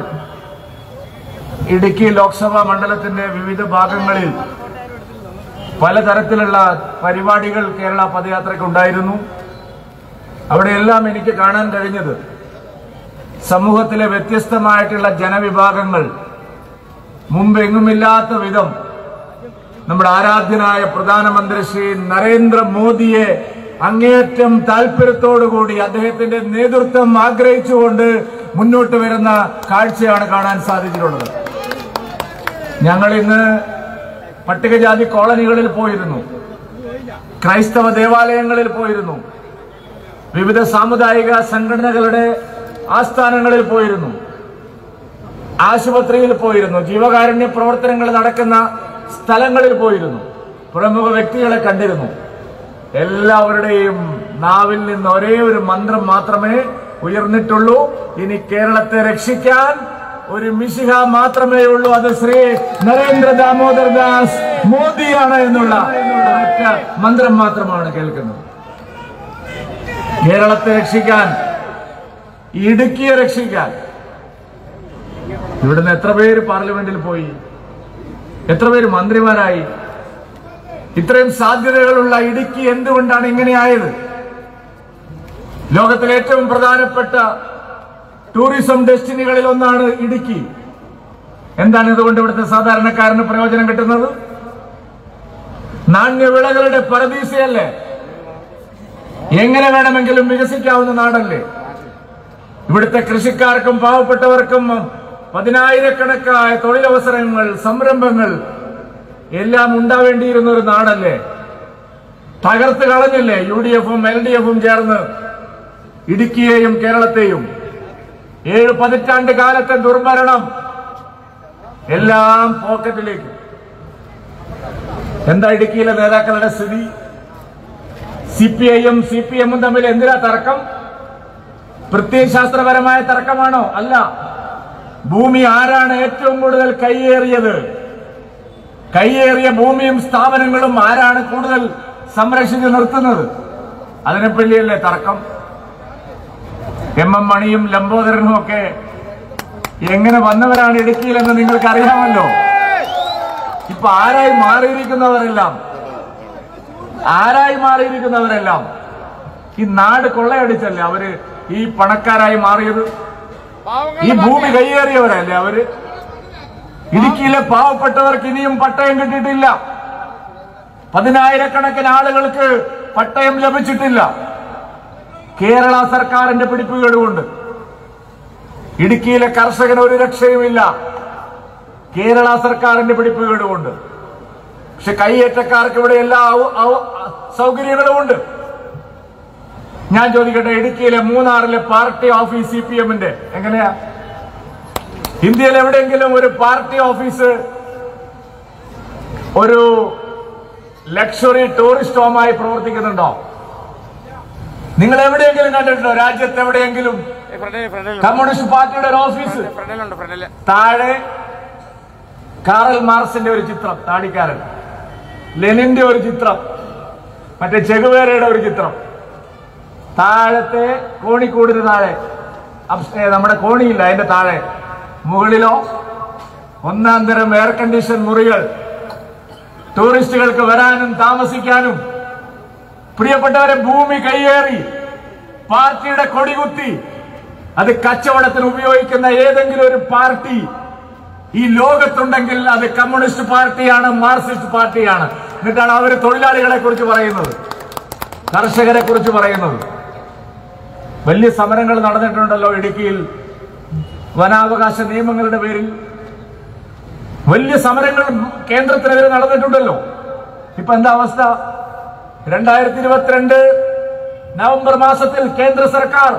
ഇടുക്കി ലോക്സഭാ മണ്ഡലത്തിന്റെ വിവിധ ഭാഗങ്ങളിൽ പലതരത്തിലുള്ള പരിപാടികൾ കേരള പദയാത്രയ്ക്കുണ്ടായിരുന്നു. അവിടെയെല്ലാം എനിക്ക് കാണാൻ കഴിഞ്ഞത് സമൂഹത്തിലെ വ്യത്യസ്തമായിട്ടുള്ള ജനവിഭാഗങ്ങൾ മുമ്പെങ്ങുമില്ലാത്ത വിധം നമ്മുടെ ആരാധ്യനായ പ്രധാനമന്ത്രി ശ്രീ നരേന്ദ്രമോദിയെ അങ്ങേയറ്റം താല്പര്യത്തോടുകൂടി അദ്ദേഹത്തിന്റെ നേതൃത്വം ആഗ്രഹിച്ചുകൊണ്ട് മുന്നോട്ട് വരുന്ന കാഴ്ചയാണ് കാണാൻ സാധിച്ചിട്ടുള്ളത്. ഞങ്ങൾ ഇന്ന് പട്ടികജാതി കോളനികളിൽ പോയിരുന്നു, ക്രൈസ്തവ ദേവാലയങ്ങളിൽ പോയിരുന്നു, വിവിധ സാമുദായിക സംഘടനകളുടെ ആസ്ഥാനങ്ങളിൽ പോയിരുന്നു, ആശുപത്രിയിൽ പോയിരുന്നു, ജീവകാരുണ്യ പ്രവർത്തനങ്ങൾ നടക്കുന്ന സ്ഥലങ്ങളിൽ പോയിരുന്നു, പ്രമുഖ വ്യക്തികളെ കണ്ടിരുന്നു. എല്ലാവരുടെയും നാവിൽ നിന്ന് ഒരേ ഒരു മന്ത്രം മാത്രമേ ഉയർന്നിട്ടുള്ളൂ: ഇനി കേരളത്തെ രക്ഷിക്കാൻ ഒരു മിശിഹ മാത്രമേ ഉള്ളൂ, അത് ശ്രീ നരേന്ദ്ര ദാമോദർ ദാസ് മോദിയാണ് എന്നുള്ള ഒരൊറ്റ മന്ത്രം മാത്രമാണ് കേൾക്കുന്നത്. കേരളത്തെ രക്ഷിക്കാൻ, ഇടുക്കിയെ രക്ഷിക്കാൻ ഇവിടുന്ന് എത്ര പേര് പാർലമെന്റിൽ പോയി, എത്ര പേര് മന്ത്രിമാരായി? ഇത്രയും സാധ്യതകളുള്ള ഇടുക്കി എന്തുകൊണ്ടാണ് ഇങ്ങനെയായത്? ലോകത്തിലെ ഏറ്റവും പ്രധാനപ്പെട്ട ടൂറിസം ഡെസ്റ്റിനികളിൽ ഒന്നാണ് ഇടുക്കി. എന്താണ് ഇതുകൊണ്ട് ഇവിടുത്തെ സാധാരണക്കാരന് പ്രയോജനം കിട്ടുന്നത്? നാണ്യവിളകളുടെ പരദീസയല്ലേ? എങ്ങനെ വേണമെങ്കിലും വികസിക്കാവുന്ന നാടല്ലേ? ഇവിടുത്തെ കൃഷിക്കാർക്കും പാവപ്പെട്ടവർക്കും 10,000-കണക്കായ തൊഴിലവസരങ്ങൾ, സംരംഭങ്ങൾ എല്ലാം ഉണ്ടാവേണ്ടിയിരുന്ന ഒരു നാടല്ലേ? തകർത്ത് കളഞ്ഞില്ലേ UDF-ഉം LDF-ഉം ചേർന്ന് ഇടുക്കിയെയും കേരളത്തെയും? 7 പതിറ്റാണ്ട് കാലത്തെ ദുർഭരണം എല്ലാം പോക്കറ്റിലേക്ക്. എന്താ ഇടുക്കിയിലെ നേതാക്കളുടെ സ്ഥിതി? CPI-യും CPM-ഉം തമ്മിൽ എന്തിനാ തർക്കം? പ്രത്യയശാസ്ത്രപരമായ തർക്കമാണോ? അല്ല. ഭൂമി ആരാണ് ഏറ്റവും കൂടുതൽ കൈയേറിയത്? കൈയേറിയ ഭൂമിയും സ്ഥാപനങ്ങളും ആരാണ് കൂടുതൽ സംരക്ഷിച്ചു നിർത്തുന്നത്? അതിനെപ്പറ്റിയല്ലേ തർക്കം. MM മണിയും ലംബോദരനും ഒക്കെ എങ്ങനെ വന്നവരാണ് ഇടുക്കിയിലെന്ന് നിങ്ങൾക്ക് അറിയാമല്ലോ. ഇപ്പൊ ആരായി മാറിയിരിക്കുന്നവരെല്ലാം ഈ നാട് കൊള്ളയടിച്ചല്ലേ അവര് ഈ പണക്കാരായി മാറിയത്. ഈ ഭൂമി കൈയേറിയവരല്ലേ അവര്. ഇടുക്കിയിലെ പാവപ്പെട്ടവർക്ക് ഇനിയും പട്ടയം കിട്ടിയിട്ടില്ല. 10,000-കണക്കിന് ആളുകൾക്ക് പട്ടയം ലഭിച്ചിട്ടില്ല. കേരള സർക്കാരിന്റെ പിടിപ്പുകേടുകൊണ്ട് ഇടുക്കിയിലെ കർഷകന് ഒരു രക്ഷയുമില്ല. കേരള സർക്കാരിന്റെ പിടിപ്പുകേടുകൊണ്ട്. പക്ഷെ കൈയേറ്റക്കാർക്ക് ഇവിടെ എല്ലാ സൗകര്യങ്ങളും ഉണ്ട്. ഞാൻ ചോദിക്കട്ടെ, ഇടുക്കിയിലെ മൂന്നാറിലെ പാർട്ടി ഓഫീസ് CPM-ന്റെ എങ്ങനെയാ? ഇന്ത്യയിൽ എവിടെയെങ്കിലും ഒരു പാർട്ടി ഓഫീസ് ഒരു ലക്ഷറി ടൂറിസ്റ്റ് ഹോമായി പ്രവർത്തിക്കുന്നുണ്ടോ? നിങ്ങൾ എവിടെയെങ്കിലും കണ്ടിട്ടുണ്ടോ? രാജ്യത്ത് എവിടെയെങ്കിലും കമ്മ്യൂണിസ്റ്റ് പാർട്ടിയുടെ ഒരു ഓഫീസ്? താഴെ കാറൽ മാർക്സിന്റെ ഒരു ചിത്രം, താടിക്കാരൻ, ലെനിന്റെ ഒരു ചിത്രം, മറ്റേ ചെഗുവേരയുടെ ഒരു ചിത്രം. താഴത്തെ കോണിക്കൂടിന് താഴെ, നമ്മുടെ കോണിയില്ല അതിന്റെ താഴെ, മുകളിലോ 1-ാം തരം എയർ കണ്ടീഷൻ മുറികൾ, ടൂറിസ്റ്റുകൾക്ക് വരാനും താമസിക്കാനും. പ്രിയപ്പെട്ടവരെ, ഭൂമി കയ്യേറി പാർട്ടിയുടെ കൊടികുത്തി അത് കച്ചവടത്തിന് ഉപയോഗിക്കുന്ന ഏതെങ്കിലും ഒരു പാർട്ടി ഈ ലോകത്തുണ്ടെങ്കിൽ അത് കമ്മ്യൂണിസ്റ്റ് പാർട്ടിയാണ്, മാർക്സിസ്റ്റ് പാർട്ടിയാണ്. എന്നിട്ടാണ് അവർ തൊഴിലാളികളെ കുറിച്ച് പറയുന്നത്, കർഷകരെ കുറിച്ച് പറയുന്നത്. വലിയ സമരങ്ങൾ നടന്നിട്ടുണ്ടല്ലോ ഇടുക്കിയിൽ വനാവകാശ നിയമങ്ങളുടെ പേരിൽ. വലിയ സമരങ്ങൾ കേന്ദ്രത്തിനെതിരെ നടന്നിട്ടുണ്ടല്ലോ. ഇപ്പൊ എന്താ അവസ്ഥ? 2022 നവംബർ മാസത്തിൽ കേന്ദ്ര സർക്കാർ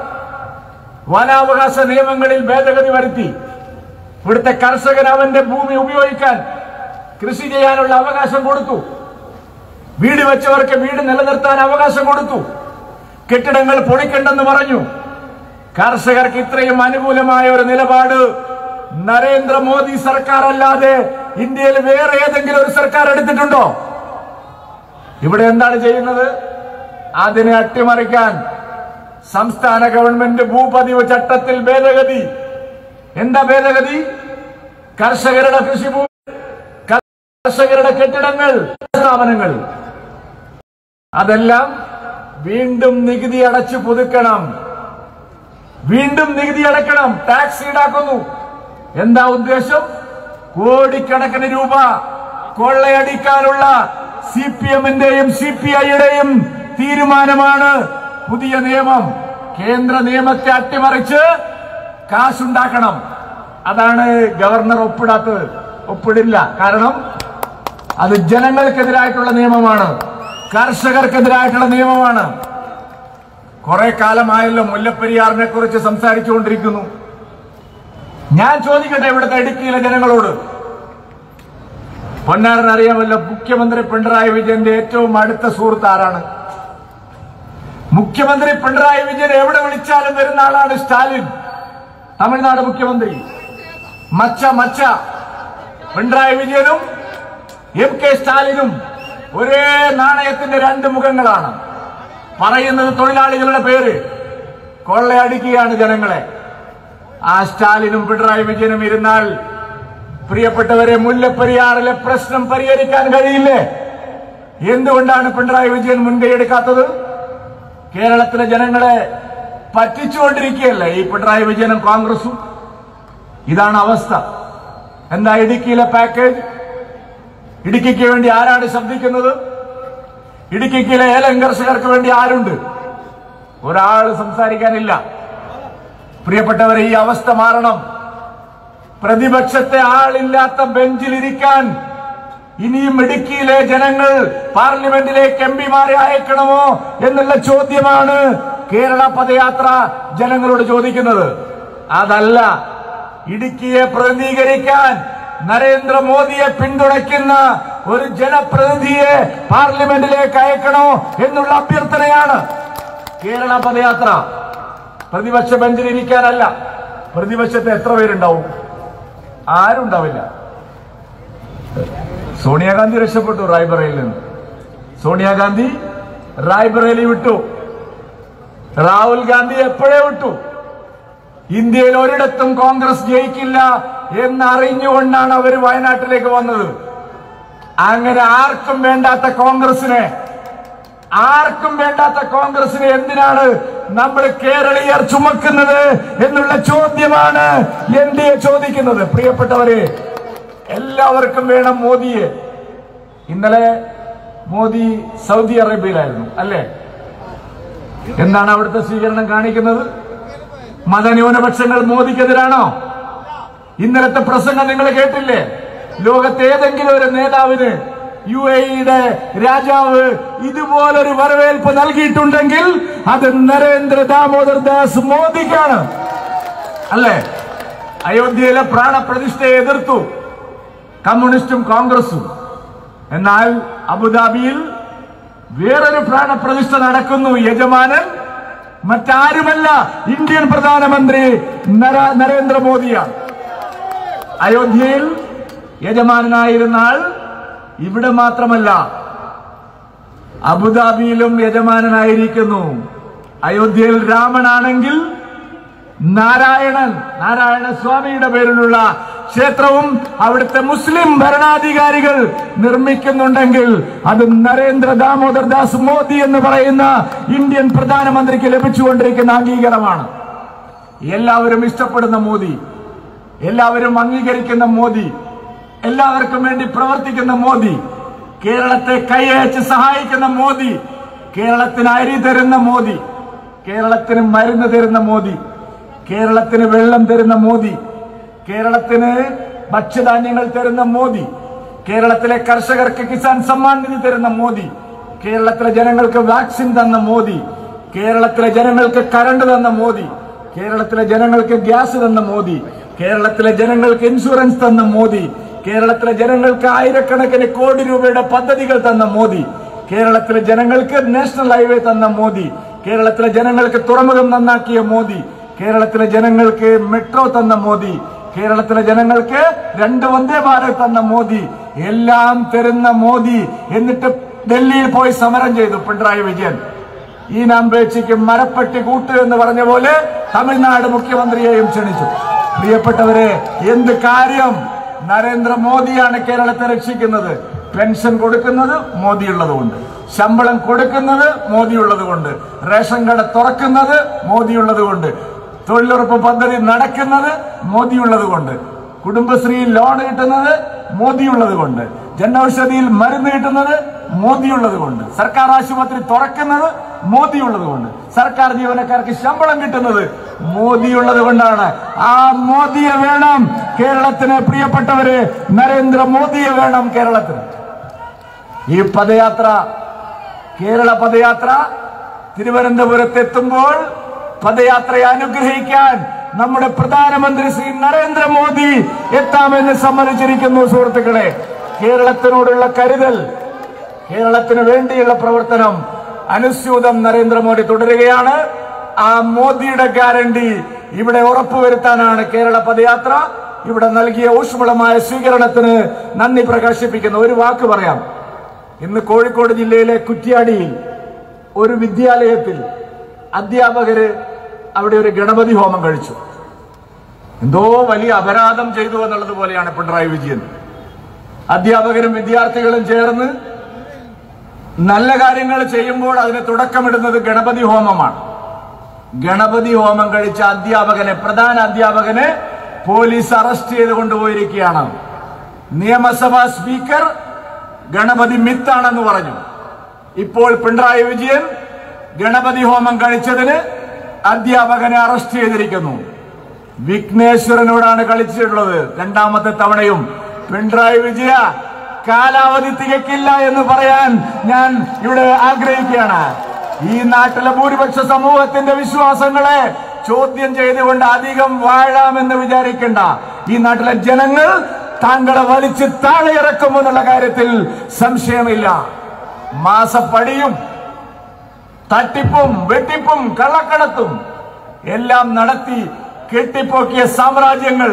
വനാവകാശ നിയമങ്ങളിൽ ഭേദഗതി വരുത്തി. ഇവിടുത്തെ കർഷകൻ അവന്റെ ഭൂമി ഉപയോഗിക്കാൻ, കൃഷി ചെയ്യാനുള്ള അവകാശം കൊടുത്തു. വീട് വെച്ചവർക്ക് വീട് നിലനിർത്താൻ അവകാശം കൊടുത്തു. കെട്ടിടങ്ങൾ പൊളിക്കണ്ടെന്ന് പറഞ്ഞു. കർഷകർക്ക് ഇത്രയും അനുകൂലമായ ഒരു നിലപാട് നരേന്ദ്രമോദി സർക്കാർ അല്ലാതെ ഇന്ത്യയിൽ വേറെ ഏതെങ്കിലും ഒരു സർക്കാർ എടുത്തിട്ടുണ്ടോ? ഇവിടെ എന്താണ് ചെയ്യുന്നത്? അതിനെ അട്ടിമറിക്കാൻ സംസ്ഥാന ഗവൺമെന്റ് ഭൂപതിവ് ചട്ടത്തിൽ ഭേദഗതി. എന്താ ഭേദഗതി? കർഷകരുടെ കൃഷിഭൂമി, കർഷകരുടെ കെട്ടിടങ്ങൾ, സ്ഥാപനങ്ങൾ, അതെല്ലാം വീണ്ടും നികുതി അടച്ച് പുതുക്കണം. വീണ്ടും നികുതി അടക്കണം. ടാക്സ് ഈടാക്കുന്നു. എന്താ ഉദ്ദേശം? കോടിക്കണക്കിന് രൂപ കൊള്ളയടിക്കാനുള്ള CPM-ന്റെയും CPI-യുടെയും തീരുമാനമാണ് പുതിയ നിയമം. കേന്ദ്ര നിയമത്തെ അട്ടിമറിച്ച് കാശുണ്ടാക്കണം. അതാണ് ഗവർണർ ഒപ്പിടാത്തത്. ഒപ്പിടില്ല. കാരണം അത് ജനങ്ങൾക്കെതിരായിട്ടുള്ള നിയമമാണ്, കർഷകർക്കെതിരായിട്ടുള്ള നിയമമാണ്. കുറെ കാലമായല്ലോ മുല്ലപ്പെരിയാറിനെ കുറിച്ച് സംസാരിച്ചുകൊണ്ടിരിക്കുന്നു. ഞാൻ ചോദിക്കട്ടെ ഇവിടുത്തെ ഇടുക്കിയിലെ ജനങ്ങളോട്. പൊന്നാരൻ അറിയാമല്ലോ, മുഖ്യമന്ത്രി പിണറായി വിജയന്റെ ഏറ്റവും അടുത്ത സുഹൃത്ത് ആരാണ്? മുഖ്യമന്ത്രി പിണറായി വിജയൻ എവിടെ വിളിച്ചാലും വരുന്ന ആളാണ് സ്റ്റാലിൻ, തമിഴ്നാട് മുഖ്യമന്ത്രി. മച്ച പിണറായി വിജയനും MK സ്റ്റാലിനും ഒരേ നാണയത്തിന്റെ രണ്ട് മുഖങ്ങളാണ്. പറയുന്നത് തൊഴിലാളികളുടെ പേര്, കൊള്ളയടിക്കുകയാണ് ജനങ്ങളെ. ആ സ്റ്റാലിനും പിണറായി വിജയനും ഇരുന്നാൽ പ്രിയപ്പെട്ടവരെ മുല്ലപ്പെരിയാറിലെ പ്രശ്നം പരിഹരിക്കാൻ കഴിയില്ലേ? എന്തുകൊണ്ടാണ് പിണറായി വിജയൻ മുൻകൈയെടുക്കാത്തത്? കേരളത്തിലെ ജനങ്ങളെ പറ്റിച്ചുകൊണ്ടിരിക്കുകയല്ലേ ഈ പിണറായി വിജയനും കോൺഗ്രസും. ഇതാണ് അവസ്ഥ. എന്താ ഇടുക്കിയിലെ പാക്കേജ്? ഇടുക്കിക്ക് വേണ്ടി ആരാണ് ശബ്ദിക്കുന്നത്? ഇടുക്കിയിലെ ഏലം കർഷകർക്ക് വേണ്ടി ആരുണ്ട്? ഒരാൾ സംസാരിക്കാനില്ല. പ്രിയപ്പെട്ടവരെ, ഈ അവസ്ഥ മാറണം. പ്രതിപക്ഷത്തെ ആളില്ലാത്ത ബെഞ്ചിലിരിക്കാൻ ഇനിയും ഇടുക്കിയിലെ ജനങ്ങൾ പാർലമെന്റിലേക്ക് MP-മാരെ അയക്കണമോ എന്നുള്ള ചോദ്യമാണ് കേരള പദയാത്ര ജനങ്ങളോട് ചോദിക്കുന്നത്. അതല്ല, ഇടുക്കിയെ പ്രതിനിധീകരിക്കാൻ നരേന്ദ്രമോദിയെ പിന്തുണയ്ക്കുന്ന ഒരു ജനപ്രതിനിധിയെ പാർലമെന്റിലേക്ക് അയക്കണോ എന്നുള്ള അഭ്യർത്ഥനയാണ് കേരള പദയാത്ര. പ്രതിപക്ഷ ബെഞ്ചിൽ ഇരിക്കാനല്ല. പ്രതിപക്ഷത്തെ എത്ര പേരുണ്ടാവും? ആരും ഉണ്ടാവില്ല. സോണിയാഗാന്ധി രക്ഷപ്പെട്ടു റായ്ബറേലിയിൽ നിന്ന്. സോണിയാഗാന്ധി റായ്ബറേലി വിട്ടു. രാഹുൽ ഗാന്ധി എപ്പോഴേ വിട്ടു. ഇന്ത്യയിൽ ഒരിടത്തും കോൺഗ്രസ് ജയിക്കില്ല എന്നറിഞ്ഞുകൊണ്ടാണ് അവർ വയനാട്ടിലേക്ക് വന്നത്. അങ്ങനെ ആർക്കും വേണ്ടാത്ത കോൺഗ്രസിനെ എന്തിനാണ് നമ്മൾ കേരളീയർ ചുമക്കുന്നത് എന്നുള്ള ചോദ്യമാണ് NDA ചോദിക്കുന്നത്. പ്രിയപ്പെട്ടവരെ, എല്ലാവർക്കും വേണം മോദിയെ. ഇന്നലെ മോദി സൗദി അറേബ്യയിലായിരുന്നു അല്ലേ? എന്താണ് അവിടുത്തെ സ്വീകരണം കാണിക്കുന്നത്? മതന്യൂനപക്ഷങ്ങൾ മോദിക്കെതിരാണോ? ഇന്നലത്തെ പ്രസംഗം നിങ്ങൾ കേട്ടില്ലേ? ലോകത്തെ ഏതെങ്കിലും ഒരു നേതാവിന് UAE-യുടെ രാജാവ് ഇതുപോലൊരു വരവേൽപ്പ് നൽകിയിട്ടുണ്ടെങ്കിൽ അത് നരേന്ദ്ര ദാമോദർ ദാസ് മോദിക്കാണ് അല്ലേ? അയോധ്യയിലെ പ്രാണപ്രതിഷ്ഠയെ എതിർത്തു കമ്മ്യൂണിസ്റ്റും കോൺഗ്രസും. എന്നാൽ അബുദാബിയിൽ വേറൊരു പ്രാണപ്രതിഷ്ഠ നടക്കുന്നു. യജമാനൻ മറ്റാരുമല്ല, ഇന്ത്യൻ പ്രധാനമന്ത്രി നരേന്ദ്രമോദിയാണ്. അയോധ്യയിൽ യജമാനായിരുന്ന ആൾ ഇവിടെ മാത്രമല്ല, അബുദാബിയിലും യജമാനായിരിക്കുന്നു. അയോധ്യയിൽ രാമനാണെങ്കിൽ നാരായണ സ്വാമിയുടെ പേരിലുള്ള ക്ഷേത്രവും അവിടുത്തെ മുസ്ലിം ഭരണാധികാരികൾ നിർമ്മിക്കുന്നുണ്ടെങ്കിൽ അത് നരേന്ദ്ര ദാമോദർ ദാസ് മോദി എന്ന് പറയുന്ന ഇന്ത്യൻ പ്രധാനമന്ത്രിക്ക് ലഭിച്ചുകൊണ്ടിരിക്കുന്ന അംഗീകാരമാണ്. എല്ലാവരും ഇഷ്ടപ്പെടുന്ന മോദി, എല്ലാവരും അംഗീകരിക്കുന്ന മോദി, എല്ലാവർക്കും വേണ്ടി പ്രവർത്തിക്കുന്ന മോദി, കേരളത്തെ കൈയച്ച് സഹായിക്കുന്ന മോദി, കേരളത്തിന് അരി തരുന്ന മോദി, കേരളത്തിന് മരുന്ന് തരുന്ന മോദി, കേരളത്തിന് വെള്ളം തരുന്ന മോദി, കേരളത്തിന് ഭക്ഷ്യധാന്യങ്ങൾ തരുന്ന മോദി, കേരളത്തിലെ കർഷകർക്ക് കിസാൻ സമ്മാൻ നിധി തരുന്ന മോദി, കേരളത്തിലെ ജനങ്ങൾക്ക് വാക്സിൻ തന്ന മോദി, കേരളത്തിലെ ജനങ്ങൾക്ക് കറണ്ട് തന്ന മോദി, കേരളത്തിലെ ജനങ്ങൾക്ക് ഗ്യാസ് തന്ന മോദി, കേരളത്തിലെ ജനങ്ങൾക്ക് ഇൻഷുറൻസ് തന്ന മോദി, കേരളത്തിലെ ജനങ്ങൾക്ക് ആയിരക്കണക്കിന് കോടി രൂപയുടെ പദ്ധതികൾ തന്ന മോദി, കേരളത്തിലെ ജനങ്ങൾക്ക് നാഷണൽ ഹൈവേ തന്ന മോദി, കേരളത്തിലെ ജനങ്ങൾക്ക് തുറമുഖം നന്നാക്കിയ മോദി, കേരളത്തിലെ ജനങ്ങൾക്ക് മെട്രോ തന്ന മോദി, കേരളത്തിലെ ജനങ്ങൾക്ക് 2 വന്ദേ ഭാരത് തന്ന മോദി, എല്ലാം തരുന്ന മോദി. എന്നിട്ട് ഡൽഹിയിൽ പോയി സമരം ചെയ്തു പിണറായി വിജയൻ. ഈ നാമ്പേച്ചിക്ക് മരപ്പെട്ടി കൂട്ട് എന്ന് പറഞ്ഞ പോലെ തമിഴ്നാട് മുഖ്യമന്ത്രിയെയും ക്ഷണിച്ചു. പ്രിയപ്പെട്ടവരെ, എന്ത് കാര്യം! നരേന്ദ്രമോദിയാണ് കേരളത്തെ രക്ഷിക്കുന്നത്. പെൻഷൻ കൊടുക്കുന്നത് മോദിയുള്ളതുകൊണ്ട്, ശമ്പളം കൊടുക്കുന്നത് മോദിയുള്ളതുകൊണ്ട്, റേഷൻ കട തുറക്കുന്നത് മോദിയുള്ളതുകൊണ്ട്, തൊഴിലുറപ്പ് പദ്ധതി നടക്കുന്നത് മോദിയുള്ളതുകൊണ്ട്, കുടുംബശ്രീ ലോൺ കിട്ടുന്നത് മോദിയുള്ളതുകൊണ്ട്, ജനൌഷധിയിൽ മരുന്ന് കിട്ടുന്നത് മോദിയുള്ളതുകൊണ്ട്, സർക്കാർ ആശുപത്രി തുറക്കുന്നത് മോദിയുള്ളതുകൊണ്ട്, സർക്കാർ ജീവനക്കാർക്ക് ശമ്പളം കിട്ടുന്നത് മോദിയുള്ളത് കൊണ്ടാണ്. ആ മോദിയെ വേണം കേരളത്തിന്. പ്രിയപ്പെട്ടവരെ, നരേന്ദ്രമോദിയെ വേണം കേരളത്തിന്. ഈ പദയാത്ര, കേരള പദയാത്ര തിരുവനന്തപുരത്തെത്തുമ്പോൾ പദയാത്രയെ അനുഗ്രഹിക്കാൻ നമ്മുടെ പ്രധാനമന്ത്രി ശ്രീ നരേന്ദ്രമോദി എത്താമെന്ന് സമ്മതിച്ചിരിക്കുന്നു. സുഹൃത്തുക്കളെ, കേരളത്തിനോടുള്ള കരുതൽ, കേരളത്തിന് വേണ്ടിയുള്ള പ്രവർത്തനം അനുസ്യൂതം നരേന്ദ്രമോദി തുടരുകയാണ്. ആ മോദിയുടെ ഗ്യാരണ്ടി ഇവിടെ ഉറപ്പുവരുത്താനാണ് കേരള പദയാത്ര. ഇവിടെ നൽകിയ ഊഷ്മളമായ സ്വീകരണത്തിന് നന്ദി പ്രകാശിപ്പിക്കുന്നു. ഒരു വാക്ക് പറയാം. ഇന്ന് കോഴിക്കോട് ജില്ലയിലെ കുറ്റ്യാടിയിൽ ഒരു വിദ്യാലയത്തിൽ അധ്യാപകര് അവിടെ ഒരു ഗണപതി ഹോമം കഴിച്ചു. എന്തോ വലിയ അപരാധം ചെയ്തു എന്നുള്ളത് പോലെയാണ് പിണറായി വിജയൻ. അധ്യാപകരും വിദ്യാർത്ഥികളും ചേർന്ന് നല്ല കാര്യങ്ങൾ ചെയ്യുമ്പോൾ അതിന് തുടക്കമിടുന്നത് ഗണപതി ഹോമമാണ്. ഗണപതി ഹോമം കഴിച്ച അധ്യാപകനെ, പ്രധാന അധ്യാപകനെ പോലീസ് അറസ്റ്റ് ചെയ്ത് കൊണ്ടുപോയിരിക്കുകയാണ്. നിയമസഭാ സ്പീക്കർ ഗണപതി മിത്താണെന്ന് പറഞ്ഞു. ഇപ്പോൾ പിണറായി വിജയൻ ഗണപതി ഹോമം കഴിച്ചതിന് അധ്യാപകനെ അറസ്റ്റ് ചെയ്തിരിക്കുന്നു. വിഘ്നേശ്വരനോടാണ് കളിച്ചിട്ടുള്ളത് 2ാമത്തെ തവണയും. പിണറായി വിജയ, കാലാവധി തികക്കില്ല എന്ന് പറയാൻ ഞാൻ ഇവിടെ ആഗ്രഹിക്കുകയാണ്. ഈ നാട്ടിലെ ഭൂരിപക്ഷ സമൂഹത്തിന്റെ വിശ്വാസങ്ങളെ ചോദ്യം ചെയ്തുകൊണ്ട് അധികം വാഴാമെന്ന് വിചാരിക്കേണ്ട. ഈ നാട്ടിലെ ജനങ്ങൾ താങ്കളെ വലിച്ച് താഴെ ഇറക്കുമെന്നുള്ള കാര്യത്തിൽ സംശയമില്ല. മാസപ്പടിയും തട്ടിപ്പും വെട്ടിപ്പും കള്ളക്കടത്തും എല്ലാം നടത്തി കെട്ടിപ്പൊക്കിയ സാമ്രാജ്യങ്ങൾ,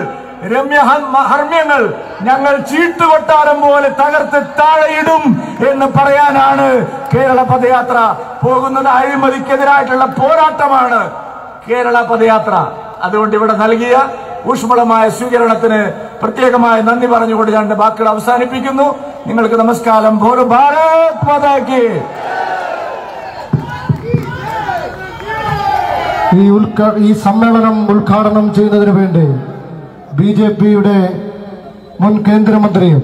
രമ്യഹർമ്മ്യങ്ങൾ ഞങ്ങൾ ചീട്ടുകൊട്ടാരം പോലെ തകർത്ത് താഴെയിടും എന്ന് പറയാനാണ് കേരള പദയാത്ര പോകുന്നത്. അഴിമതിക്കെതിരായിട്ടുള്ള പോരാട്ടമാണ് കേരള പദയാത്ര. അതുകൊണ്ട് ഇവിടെ നൽകിയ ഊഷ്മളമായ സ്വീകരണത്തിന് പ്രത്യേകമായി നന്ദി പറഞ്ഞുകൊണ്ട് ഞാൻ വാക്കുകൾ അവസാനിപ്പിക്കുന്നു. നിങ്ങൾക്ക് നമസ്കാരം. ഭാരത് മാതാ കി. ഈ സമ്മേളനം ഉദ്ഘാടനം ചെയ്യുന്നതിന് വേണ്ടി ബിജെപിയുടെ മുൻ കേന്ദ്രമന്ത്രിയും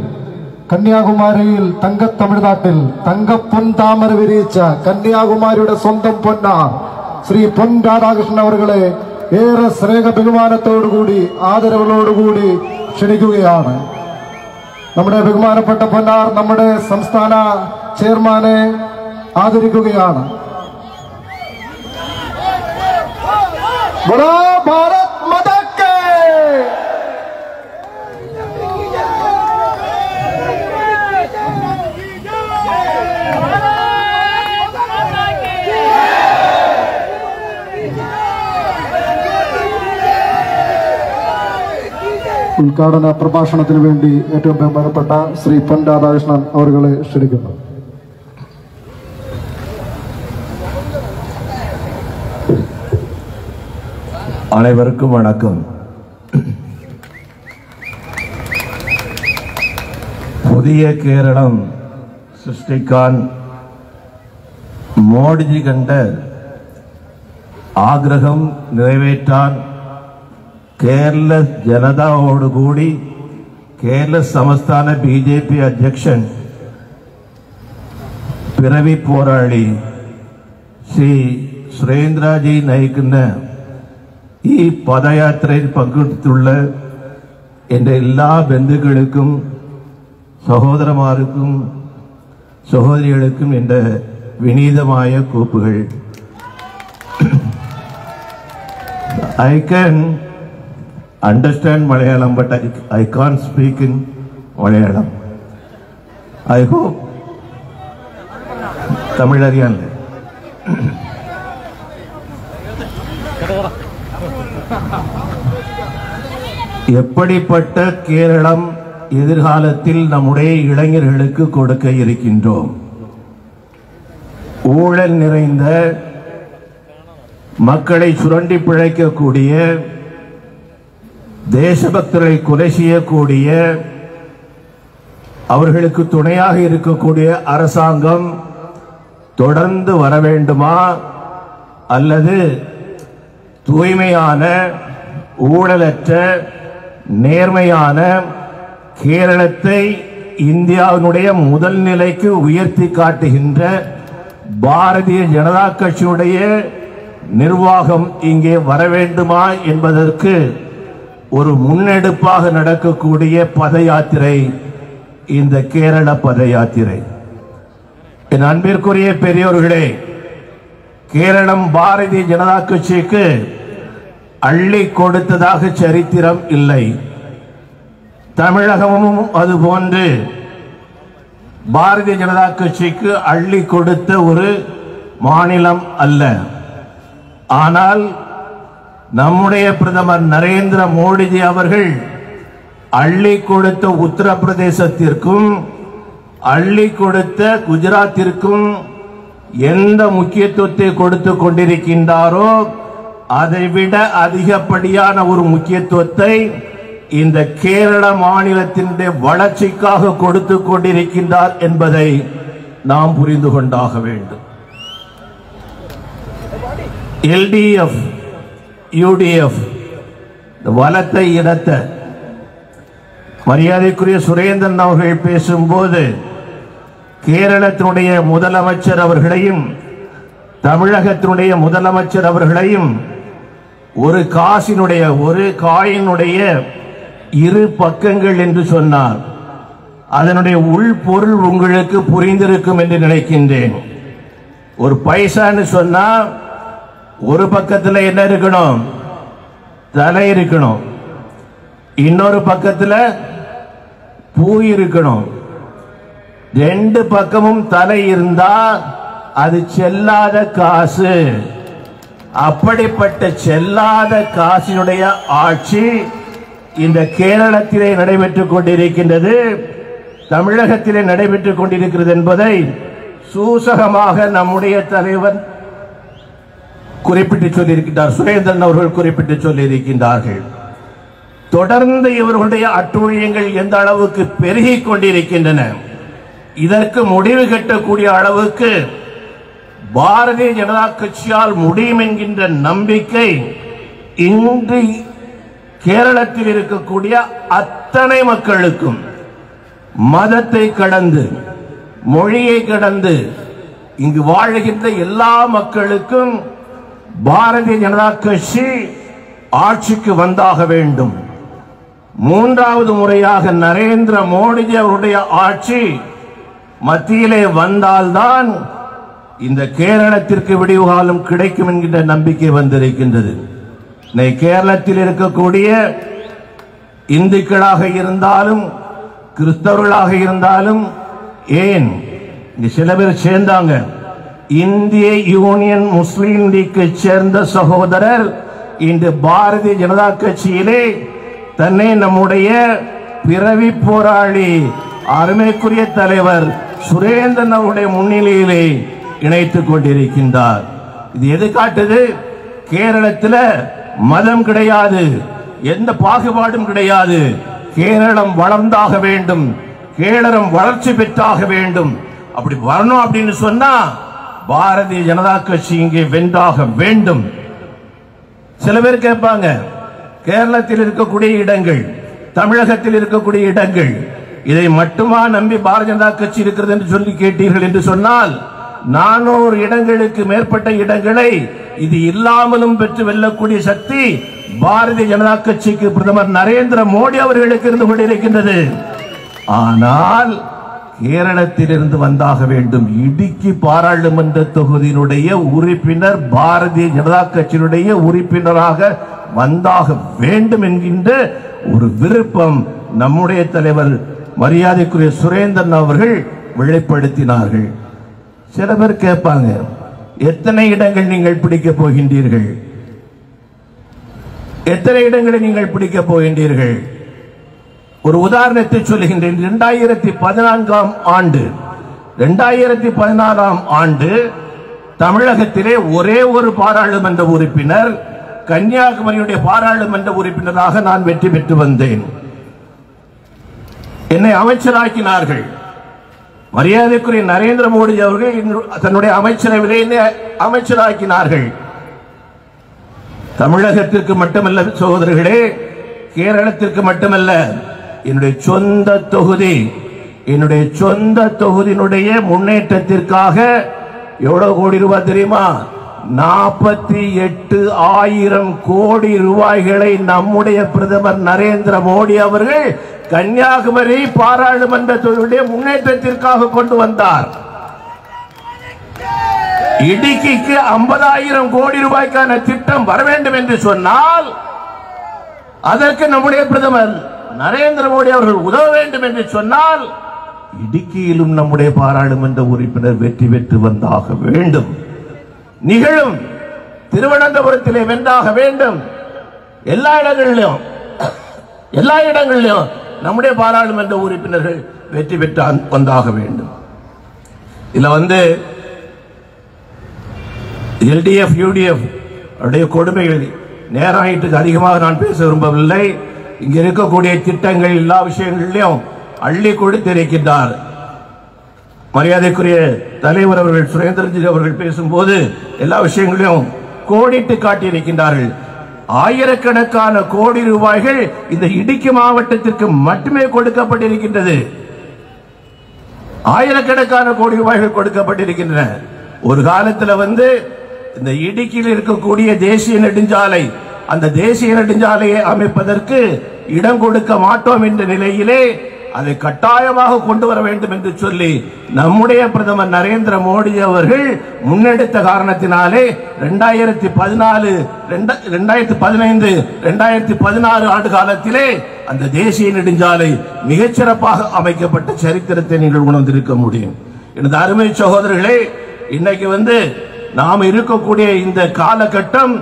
കന്യാകുമാരിയിൽ തമിഴ്നാട്ടിൽ തങ്കപ്പൊൻതാമര വിരിയിച്ച കന്യാകുമാരിയുടെ സ്വന്തം പൊന്നാർ ശ്രീ പൊൻ രാധാകൃഷ്ണൻ അവരുടെ ഏറെ സ്നേഹ ബഹുമാനത്തോടുകൂടി ആദരവുകളോടുകൂടി ക്ഷണിക്കുകയാണ്. നമ്മുടെ ബഹുമാനപ്പെട്ട പൊന്നാർ നമ്മുടെ സംസ്ഥാന ചെയർമാനെ ആദരിക്കുകയാണ്. बोलो भारत माता की. ഉദ്ഘാടന പ്രഭാഷണത്തിന് വേണ്ടി ഏറ്റവും ബഹുമാനപ്പെട്ട ശ്രീ പൊൻ രാധാകൃഷ്ണൻ അവരെ ക്ഷണിക്കുന്നു. அனைவருக்கும் வணக்கம். புதிய கேரளம் സൃഷ്ടിക്കാൻ മോഡിജി കണ്ട ആഗ്രഹം നിറവേറ്റാൻ കേരള ജനതയോടുകൂടി കേരള സംസ്ഥാന ബിജെപി അധ്യക്ഷൻ പിറവി പോരാളി ശ്രീ സുരേന്ദ്രജി നയിക്കുന്ന ഈ പദയാത്രയിൽ പങ്കെടുത്തുള്ള എൻ്റെ എല്ലാ ബന്ധുക്കൾക്കും സഹോദരന്മാർക്കും സഹോദരികൾക്കും എൻ്റെ വിനീതമായ കൂപ്പുകൾ. I can understand Malayalam, but I can't speak in Malayalam. I hope Tamil അറിയാനല്ലേ. எப்படிப்பட்ட கேரளம் எதிர்காலத்தில் நம்முடைய இளைஞர்களுக்கு கொடுக்க இருக்கின்றோம்? ஊழல் நிறைந்த மக்களை சுரண்டி பிழைக்கக்கூடிய தேசபக்தரை கொலை செய்யக்கூடிய அவர்களுக்கு துணையாக இருக்கக்கூடிய அரசாங்கம் தொடர்ந்து வர வேண்டுமா அல்லது தூய்மையான ஊழலற்ற நேர்மையான கேரளத்தை இந்தியாவினுடைய முதல் நிலைக்கு உயர்த்தி காட்டுகின்ற பாரதிய ஜனதா கட்சியுடைய நிர்வாகம் இங்கே வர வேண்டுமா என்பதற்கு ஒரு முன்னெடுப்பாக நடக்கக்கூடிய பதயாத்திரை இந்த கேரள பதயாத்திரை. என் அன்பிற்குரிய பெரியோர்களே, கேரளம் பாரதிய ஜனதா கட்சிக்கு அள்ளி கொடுத்ததாக சரித்திரம் இல்லை. தமிழகமும் அதுபோன்று பாரதிய ஜனதா கட்சிக்கு அள்ளி கொடுத்த ஒரு மாநிலம் அல்ல. ஆனால் நம்முடைய பிரதமர் நரேந்திர மோடிஜி அவர்கள் அள்ளி கொடுத்த உத்தரப்பிரதேசத்திற்கும் அள்ளி கொடுத்த குஜராத்திற்கும் எந்த முக்கியத்துவத்தை கொடுத்து கொண்டிருக்கின்றாரோ அதைவிட அதிகப்படியான ஒரு முக்கியத்துவத்தை இந்த கேரள மாநிலத்தினுடைய வளர்ச்சிக்காக கொடுத்து கொண்டிருக்கின்றார் என்பதை நாம் புரிந்து கொண்டாக வேண்டும். LDF, UDF வலத்தை இடத்த மரியாதைக்குரிய சுரேந்திரன் அவர்கள் பேசும்போது கேரளத்தினுடைய முதலமைச்சர் அவர்களையும் தமிழகத்தினுடைய முதலமைச்சர் அவர்களையும் ஒரு காசினுடைய ஒரு காயினுடைய இரு பக்கங்கள் என்று சொன்னார். அதனுடைய உள்பொருள் உங்களுக்கு புரிந்திருக்கும் என்று நினைக்கின்றேன். ஒரு பைசான்னு சொன்னா ஒரு பக்கத்தில் என்ன இருக்கணும்? தலை இருக்கணும். இன்னொரு பக்கத்தில் பூ இருக்கணும். ரெண்டு பக்கமும் தலை இருந்தா அது செல்லாத காசு. அப்படிப்பட்ட செல்லாத காசினுடைய ஆட்சி இந்த கேரளத்திலே நடைபெற்றுக் கொண்டிருக்கின்றது, தமிழகத்திலே நடைபெற்றுக் கொண்டிருக்கிறது என்பதை சூசகமாக நம்முடைய தலைவர் குறிப்பிட்டு சொல்லியிருக்கின்றார். சுரேந்திரன் அவர்கள் குறிப்பிட்டு சொல்லியிருக்கின்றார்கள். தொடர்ந்து இவர்களுடைய அட்டூழியங்கள் எந்த அளவுக்கு பெருகிக் கொண்டிருக்கின்றன, இதற்கு முடிவு கட்டக்கூடிய அளவுக்கு பாரதிய ஜனதா கட்சியால் முடியும் என்கின்ற நம்பிக்கை இன்று கேரளத்தில் இருக்கக்கூடிய அத்தனை மக்களுக்கும், மதத்தை கடந்து மொழியை கடந்து இங்கு வாழுகின்ற எல்லா மக்களுக்கும் பாரதிய ஜனதா கட்சி ஆட்சிக்கு வந்தாக வேண்டும். மூன்றாவது முறையாக நரேந்திர மோடிஜி அவருடைய ஆட்சி மத்தியிலே வந்தால்தான் இந்த கேரளத்திற்கு விடிவு காலம் கிடைக்கும் என்கின்ற நம்பிக்கை வந்திருக்கின்றது. கேரளத்தில் இருக்கக்கூடிய இந்துக்களாக இருந்தாலும் கிறிஸ்தவர்களாக இருந்தாலும், ஏன் சில பேர் சேர்ந்தாங்க, இந்திய யூனியன் முஸ்லீம் லீக்கை சேர்ந்த சகோதரர் இன்று பாரதிய ஜனதா கட்சியிலே தன்னை நம்முடைய பிறவி போராளி அருமைக்குரிய தலைவர் சுரேந்திரன் அவருடைய முன்னிலையிலே இணைத்துக் கொண்டிருக்கின்றார். இது எது காட்டுது? கேரளத்தில் மதம் கிடையாது, எந்த பாகுபாடும் கிடையாது. கேரளம் வளர்ந்தாக வேண்டும், கேரளம் வளர்ச்சி பெற்றாக வேண்டும். அப்படி வரணும் அப்படின்னு சொன்னா பாரதிய ஜனதா கட்சி இங்கே வென்றாக வேண்டும். சில பேர் கேட்பாங்க, கேரளத்தில் இருக்கக்கூடிய இடங்கள், தமிழகத்தில் இருக்கக்கூடிய இடங்கள், இதை மட்டுமா நம்பி பாரதிய ஜனதா கட்சி இருக்கிறது என்று சொல்லி கேட்டீர்கள் என்று சொன்னால், 400 இடங்களுக்கு மேற்பட்ட இடங்களை இது இல்லாமலும் பெற்று வெல்லக்கூடிய சக்தி பாரதிய ஜனதா கட்சிக்கு பிரதமர் நரேந்திர மோடி அவர்களுக்கு இருந்து கொண்டிருக்கின்றது. ஆனால் கேரளத்தில் இருந்து வந்தாக வேண்டும். இடுக்கி பாராளுமன்ற தொகுதியினுடைய உறுப்பினர் பாரதிய ஜனதா கட்சியினுடைய உறுப்பினராக வந்தாக வேண்டும் என்கின்ற ஒரு விருப்பம் நம்முடைய தலைவர் மரியாதைக்குரிய சுரேந்திரன் அவர்கள் வெளிப்படுத்தினார்கள். சில பேர் கேட்பாங்க, எத்தனை இடங்கள் நீங்கள் பிடிக்க போகின்றீர்கள், எத்தனை இடங்களை நீங்கள் பிடிக்க போகின்றீர்கள்? ஒரு உதாரணத்தை சொல்லுகின்றேன். 2014 ஆண்டு தமிழகத்திலே ஒரே ஒரு பாராளுமன்ற உறுப்பினர், கன்னியாகுமரியுடைய பாராளுமன்ற உறுப்பினராக நான் வெற்றி பெற்று வந்தேன். என்னை அமைச்சராக்கினார்கள். மரியாதைக்குரிய நரேந்திர மோடி அவர்கள் தன்னுடைய அமைச்சரவையிலே என்னை அமைச்சராக்கினார்கள். தமிழகத்திற்கு மட்டுமல்ல சகோதரர்களே, கேரளத்திற்கு மட்டுமல்ல, என்னுடைய சொந்த தொகுதியினுடைய முன்னேற்றத்திற்காக எவ்வளவு கோடி ரூபாய் தெரியுமா? 48,000 கோடி ரூபாய்களை நம்முடைய பிரதமர் நரேந்திர மோடி அவர்கள் கன்னியாகுமரி பாராளுமன்றத்தினுடைய முன்னேற்றத்திற்காக கொண்டு வந்தார். இடுக்கிக்கு 50,000 கோடி ரூபாய்க்கான திட்டம் வர வேண்டும் என்று சொன்னால் அதற்கு நம்முடைய பிரதமர் நரேந்திர மோடி அவர்கள் உதவ வேண்டும் என்று சொன்னால் இடுக்கியிலும் நம்முடைய பாராளுமன்ற உறுப்பினர் வெற்றி பெற்று வந்தாக வேண்டும். நிகழும். திருவனந்தபுரத்திலே வென்றாக வேண்டும். எல்லா இடங்களிலும் நம்முடைய பாராளுமன்ற உறுப்பினர்கள் வெற்றி பெற்று வந்தாக வேண்டும். இதுல எல்டிஎஃப் யூடிஎஃப் உடைய கொடுமைகள் நேராயிட்டுக்கு அதிகமாக நான் பேச விரும்பவில்லை. இங்க இருக்கக்கூடிய திட்டங்கள் எல்லா விஷயங்களிலும் அள்ளி கொடுத்திருக்கின்றார். மரியாதைக்குரிய தலைவர் அவர்கள் சுரேந்திரன் அவர்கள் பேசும்போது எல்லா விஷயங்களையும் கோடிட்டு காட்டியிருக்கின்றார்கள். ஆயிரக்கணக்கான கோடி ரூபாய்கள் இந்த இடுக்கி மாவட்டத்திற்கு மட்டுமே கொடுக்கப்பட்டிருக்கின்றது. ஆயிரக்கணக்கான கோடி ரூபாய்கள் கொடுக்கப்பட்டிருக்கின்றன. ஒரு காலத்தில் இந்த இடுக்கியில் இருக்கக்கூடிய தேசிய நெடுஞ்சாலை, அந்த தேசிய நெடுஞ்சாலையை அமைப்பதற்கு இடம் கொடுக்க மாட்டோம் என்ற நிலையிலே அதை கட்டாயமாக கொண்டு வர வேண்டும் என்று சொல்லி நம்முடைய பிரதமர் நரேந்திர மோடி அவர்கள் முன்னெடுத்த காரணத்தினாலே 2014, 2015, 2016 ஆண்டு காலத்திலே அந்த தேசிய நெடுஞ்சாலை மிகச்சிறப்பாக அமைக்கப்பட்ட சரித்திரத்தை நீங்கள் உணர்ந்திருக்க முடியும். எனது அருமை சகோதரர்களே, இன்னைக்கு நாம் இருக்கக்கூடிய இந்த காலகட்டம்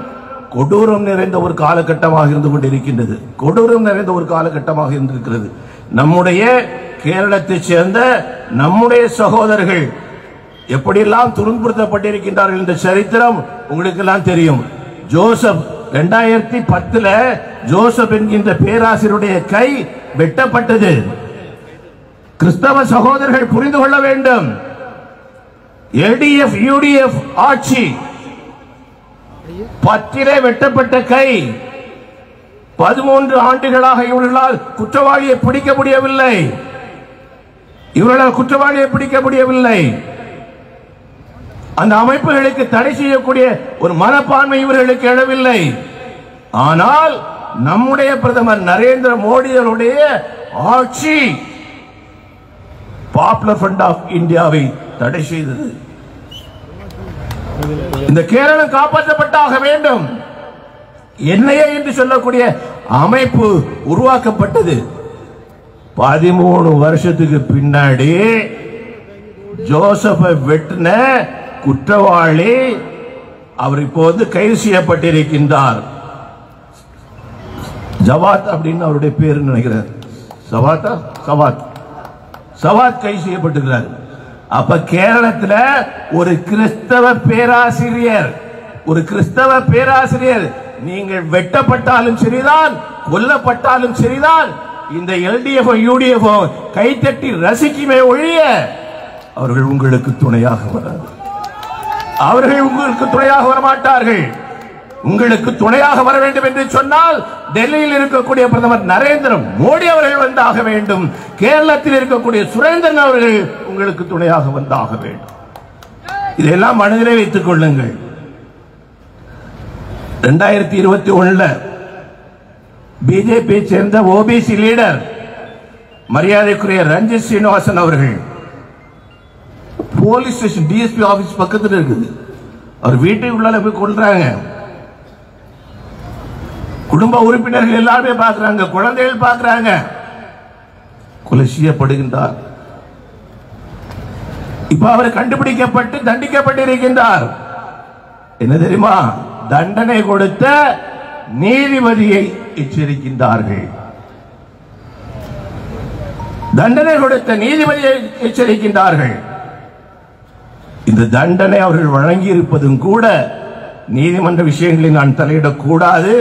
கொடூரம் நிறைந்த ஒரு காலகட்டமாக இருந்து கொண்டிருக்கின்றது. கொடூரம் நிறைந்த ஒரு காலகட்டமாக இருந்திருக்கிறது. நம்முடைய கேரளத்தை சேர்ந்த நம்முடைய சகோதரர்கள் எப்படியெல்லாம் துன்புறுத்தப்பட்டிருக்கின்றார்கள் என்ற சரித்திரம் உங்களுக்கு எல்லாம் தெரியும். ஜோசப் 2010 ஜோசப் என்கின்ற பேராசிரியருடைய கை வெட்டப்பட்டது. கிறிஸ்தவ சகோதரர்கள் புரிந்து கொள்ள வேண்டும். LDF UDF ஆட்சி, பத்திலே வெட்டப்பட்ட கை, 13 ஆண்டுகளாக இவர்களால் குற்றவாளியை பிடிக்க முடியவில்லை. அந்த அமைப்புகளுக்கு தடை செய்யக்கூடிய ஒரு மனப்பான்மை இவர்களுக்கு எழவில்லை. ஆனால் நம்முடைய பிரதமர் நரேந்திர மோடி அவருடைய ஆட்சி பாப்புலர் ஃப்ரண்ட் ஆஃப் இந்தியாவை தடை செய்தது. இந்த கேரளம் காப்பாற்றப்பட்டாக வேண்டும். NIA என்று சொல்லக்கூடிய அமைப்பு உருவாக்கப்பட்டது. 13 வருஷத்துக்கு பின்னாடி ஜோசப்பை வெட்டின குற்றவாளி அவர் இப்போது கைது செய்யப்பட்டிருக்கின்றார். ஜவாத் அப்படின்னு அவருடைய பேர் நினைக்கிறார். சவாத் கைது செய்யப்பட்டிருக்கிறார். அப்ப கேரளத்தில் ஒரு கிறிஸ்தவ பேராசிரியர் நீங்கள் வெட்டப்பட்டாலும் சரிதான், கொல்லப்பட்டாலும் சரிதான், இந்த LDF UDF கைத்தட்டி ரசிக்குமே ஒழிய அவர்கள் உங்களுக்கு துணையாக வரமாட்டார்கள். உங்களுக்கு துணையாக வர வேண்டும் என்று சொன்னால் டெல்லியில் இருக்கக்கூடிய பிரதமர் நரேந்திர மோடி அவர்கள் வந்தாக வேண்டும். கேரளத்தில் இருக்கக்கூடிய சுரேந்திரன் அவர்கள் உங்களுக்கு துணையாக வந்தாக வேண்டும். இதெல்லாம் மனதிலே வைத்துக் கொள்ளுங்கள். 2021 பிஜேபியை சேர்ந்த OBC லீடர் மரியாதைக்குரிய ரஞ்சித் ஸ்ரீனிவாசன் அவர்கள் போலீஸ் ஸ்டேஷன் DSP ஆபீஸ் பக்கத்தில் இருக்குது. அவர் வீட்டுக்குள்ள போய் கொள்றாங்க. குடும்ப உறுப்பினர்கள் எல்லாருமே பார்க்கிறாங்க, குழந்தைகள் பார்க்கிறாங்க. கொலை செய்யப்படுகின்றார். இப்ப அவர் கண்டுபிடிக்கப்பட்டு தண்டிக்கப்பட்டிருக்கின்றார். என்ன தெரியுமா? தண்டனை கொடுத்த நீதிபதியை எச்சரிக்கின்றார்கள். இந்த தண்டனை அவர்கள் வழங்கி இருப்பதும் கூட நீதிமன்ற விஷயங்களில் நான் தலையிடக்கூடாது,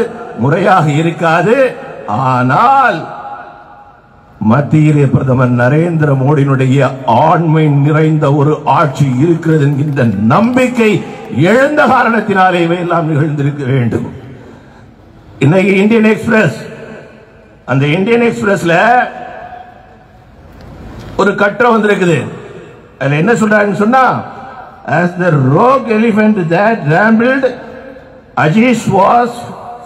முறையாக இருக்காது. ஆனால் மத்தியிலே பிரதமர் நரேந்திர மோடியினுடைய ஆண்மை நிறைந்த ஒரு ஆட்சி இருக்கிறது என்கின்ற நம்பிக்கை எழுந்த காரணத்தினாலே இவையெல்லாம் நிகழ்ந்திருக்க வேண்டும். இன்னைக்கு இந்தியன் எக்ஸ்பிரஸ், அந்த இந்தியன் எக்ஸ்பிரஸ்ல ஒரு கட்டுரை வந்திருக்குது. அதுல என்ன சொல்றாங்கன்னு சொன்னா, as the rogue elephant that rambled, Ajish was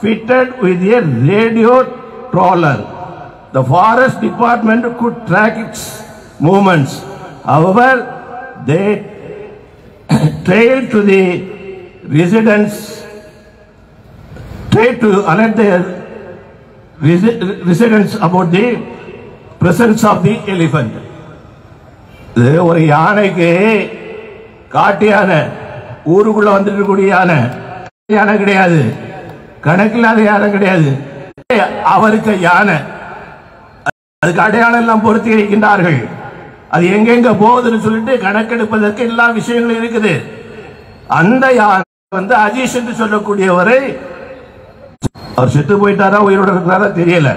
fitted with a radio trawler. The forest department could track its movements. However, they tried to alert the residents about the presence of the elephant. ஒரு யானைக்கு, காட்டு யானை, ஊருக்குள்ள வந்துட்டு கூடிய யானை கிடையாது, கணக்கில்லாத யானை கிடையாது, அவருக்கு யானை. அதுக்கு அடையாளம் எல்லாம் பொருத்தி இருக்கின்றார்கள். அது எங்கெங்க போகுதுன்னு சொல்லிட்டு கணக்கெடுப்பதற்கு எல்லா விஷயங்களும் இருக்குது. அந்த யானை அஜீஷ் என்று சொல்லக்கூடியவரை, அவர் செத்து போயிட்டாரா உயிரோட இருக்கிறாரா தெரியல,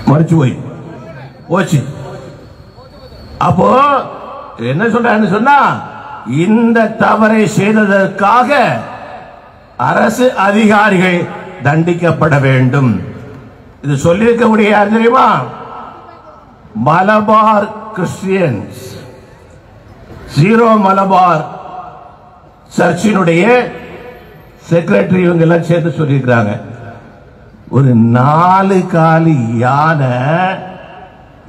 மறிச்சு போச்சு. அப்போ என்ன சொல்றான்னு சொன்னா, இந்த தவறை செய்ததற்காக அரசு அதிகாரிகள் தண்டிக்கப்பட வேண்டும். இது சொல்லியிருக்கக்கூடிய யார் தெரியுமா? மலபார் கிறிஸ்டியன்ஸ், ஜீரோ மலபார் சர்ச்சினுடைய செக்ரட்டரி இவங்க எல்லாம் சேர்த்து சொல்லியிருக்கிறாங்க. ஒரு 4 காலு யானை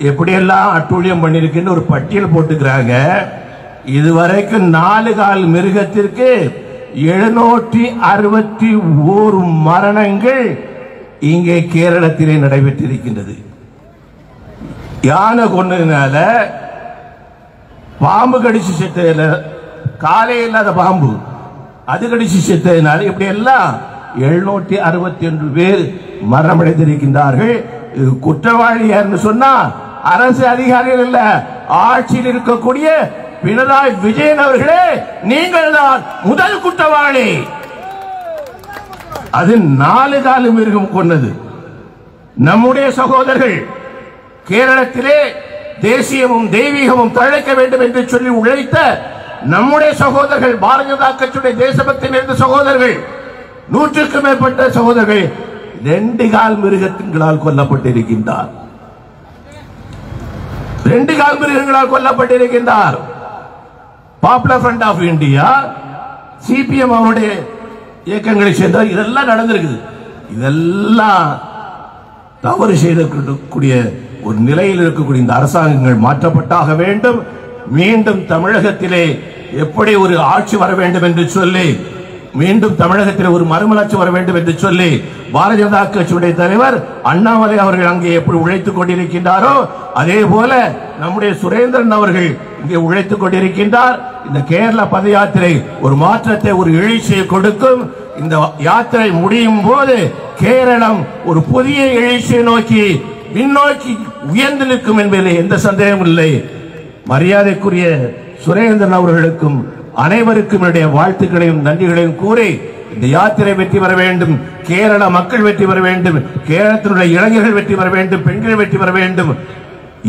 எப்படியெல்லாம் அட்டூழியம் பண்ணிருக்குன்னு ஒரு பட்டியல் போட்டுக்கிறாங்க. இதுவரைக்கும் 4 கால் மிருகத்திற்கு 761 மரணங்கள் இங்கே கேரளத்திலே நடைபெற்றிருக்கின்றது. யானை கொண்டதுனால, பாம்பு கடிச்சு செத்ததுல, காலே இல்லாத பாம்பு அது கடிச்சு செத்ததுனால இப்படி எல்லாம் 761 பேர் மரணமடைந்திருக்கின்றார்கள். குற்றவாளி யாருன்னு சொன்னா அரசு அதிகாரிகள் இல்ல, ஆட்சியில் இருக்கக்கூடிய பினராயி விஜயன் அவர்களே, நீங்கள் தான் முதல் குற்றவாளி. அது 4 கால் மிருகம் கொண்டது. நம்முடைய சகோதரர்கள் கேரளத்திலே தேசியமும் தெய்வீகமும் தழைக்க வேண்டும் என்று சொல்லி உழைத்த நம்முடைய சகோதரர்கள், பாரதிய ஜனதா கட்சியுடைய தேசபக்தி நிறைந்த சகோதரர்கள், 100க்கும் மேற்பட்ட சகோதரர்கள் 2 கால் மிருகங்களால் கொல்லப்பட்டிருக்கின்றார். 2 கால் மிருகங்களால் கொல்லப்பட்டிருக்கின்றார். Popular front of India, CPM அவருடைய இயக்கங்களை சேர்ந்தார். இதெல்லாம் நடந்திருக்குது. இதெல்லாம் தவறு செய்யக்கூடிய ஒரு நிலையில் இருக்கக்கூடிய இந்த அரசாங்கங்கள் மாற்றப்பட்டாக வேண்டும். மீண்டும் தமிழகத்திலே எப்படி ஒரு ஆட்சி வர வேண்டும் என்று சொல்லி, மீண்டும் தமிழகத்தில் ஒரு மறுமலர்ச்சி வர வேண்டும் என்று சொல்லி பாரதிய ஜனதா கட்சியுடைய தலைவர் அண்ணாமலை அவர்கள் அங்கே எப்படி உழைத்துக் கொண்டிருக்கின்றாரோ அதே போல நம்முடைய சுரேந்திரன் அவர்கள் இங்கே உழைத்துக் கொண்டிருக்கின்றார். இந்த கேரள பத யாத்திரை ஒரு மாற்றத்தை, ஒரு எழுச்சியை கொடுக்கும். இந்த யாத்திரை முடியும் போது கேரளம் ஒரு புதிய எழுச்சியை நோக்கி பின்னோக்கி உயர்ந்து நிற்கும் என்பதில் எந்த சந்தேகமும் இல்லை. மரியாதைக்குரிய சுரேந்திரன் அவர்களுக்கும் அனைவருக்கும் என்னுடைய வாழ்த்துக்களையும் நன்றிகளையும் கூறி இந்த யாத்திரை வெற்றி பெற வேண்டும், கேரள மக்கள் வெற்றி பெற வேண்டும், கேரளத்தினுடைய இளைஞர்கள் வெற்றி பெற வேண்டும், பெண்கள் வெற்றி பெற வேண்டும்.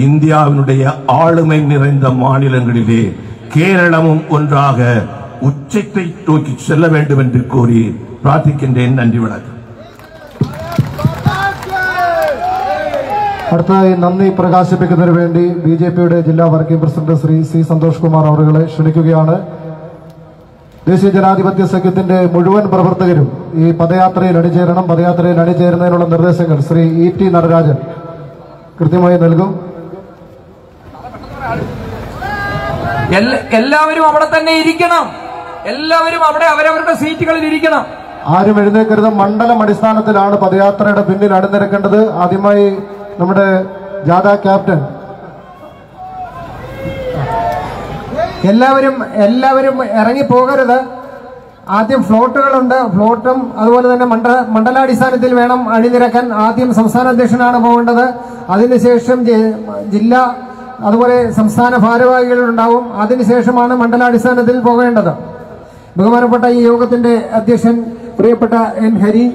இந்தியாவினுடைய ஆளுமை நிறைந்த மாநிலங்களிலே கேரளமும் ஒன்றாக உச்சத்தை நோக்கி செல்ல வேண்டும் என்று கூறி பிரார்த்திக்கின்றேன். நன்றி, வணக்கம். അടുത്തതായി നന്ദി പ്രകാശിപ്പിക്കുന്നതിന് വേണ്ടി ബിജെപിയുടെ ജില്ലാ working president Shri C Santhosh Kumar അവരെ ക്ഷണിക്കുകയാണ്. ദേശീയ ജനാധിപത്യ സഖ്യത്തിന്റെ മുഴുവൻ പ്രവർത്തകരും ഈ പദയാത്രയിൽ അണിചേരണം. പദയാത്രയിൽ അണിചേരുന്നതിനുള്ള നിർദ്ദേശങ്ങൾ ശ്രീ ഇ ടി നടരാജൻ കൃത്യമായി നൽകും. എല്ലാവരും അവിടെ തന്നെ ഇരിക്കണം. എല്ലാവരും അവിടെ അവരവരുടെ സീറ്റുകളിൽ ഇരിക്കണം. ആരും എഴുന്നേക്കരുത്. മണ്ഡലം അടിസ്ഥാനത്തിലാണ് പദയാത്രയുടെ പിന്നിൽ അണിനിരക്കേണ്ടത്. ആദ്യമായി നമ്മുടെ ജാഥ ക്യാപ്റ്റൻ. എല്ലാവരും ഇറങ്ങി പോകരുത്. ആദ്യം ഫ്ലോട്ടുകളുണ്ട്. ഫ്ലോട്ടും അതുപോലെ തന്നെ മണ്ഡലാടിസ്ഥാനത്തിൽ വേണം അണിനിരക്കാൻ. ആദ്യം സംസ്ഥാന അധ്യക്ഷനാണ് പോകേണ്ടത്. അതിനുശേഷം ജില്ലാ അതുപോലെ സംസ്ഥാന ഭാരവാഹികളുണ്ടാവും. അതിനുശേഷമാണ് മണ്ഡലാടിസ്ഥാനത്തിൽ പോകേണ്ടത്. ബഹുമാനപ്പെട്ട ഈ യോഗത്തിന്റെ അധ്യക്ഷൻ പ്രിയപ്പെട്ട എൻ ഹരി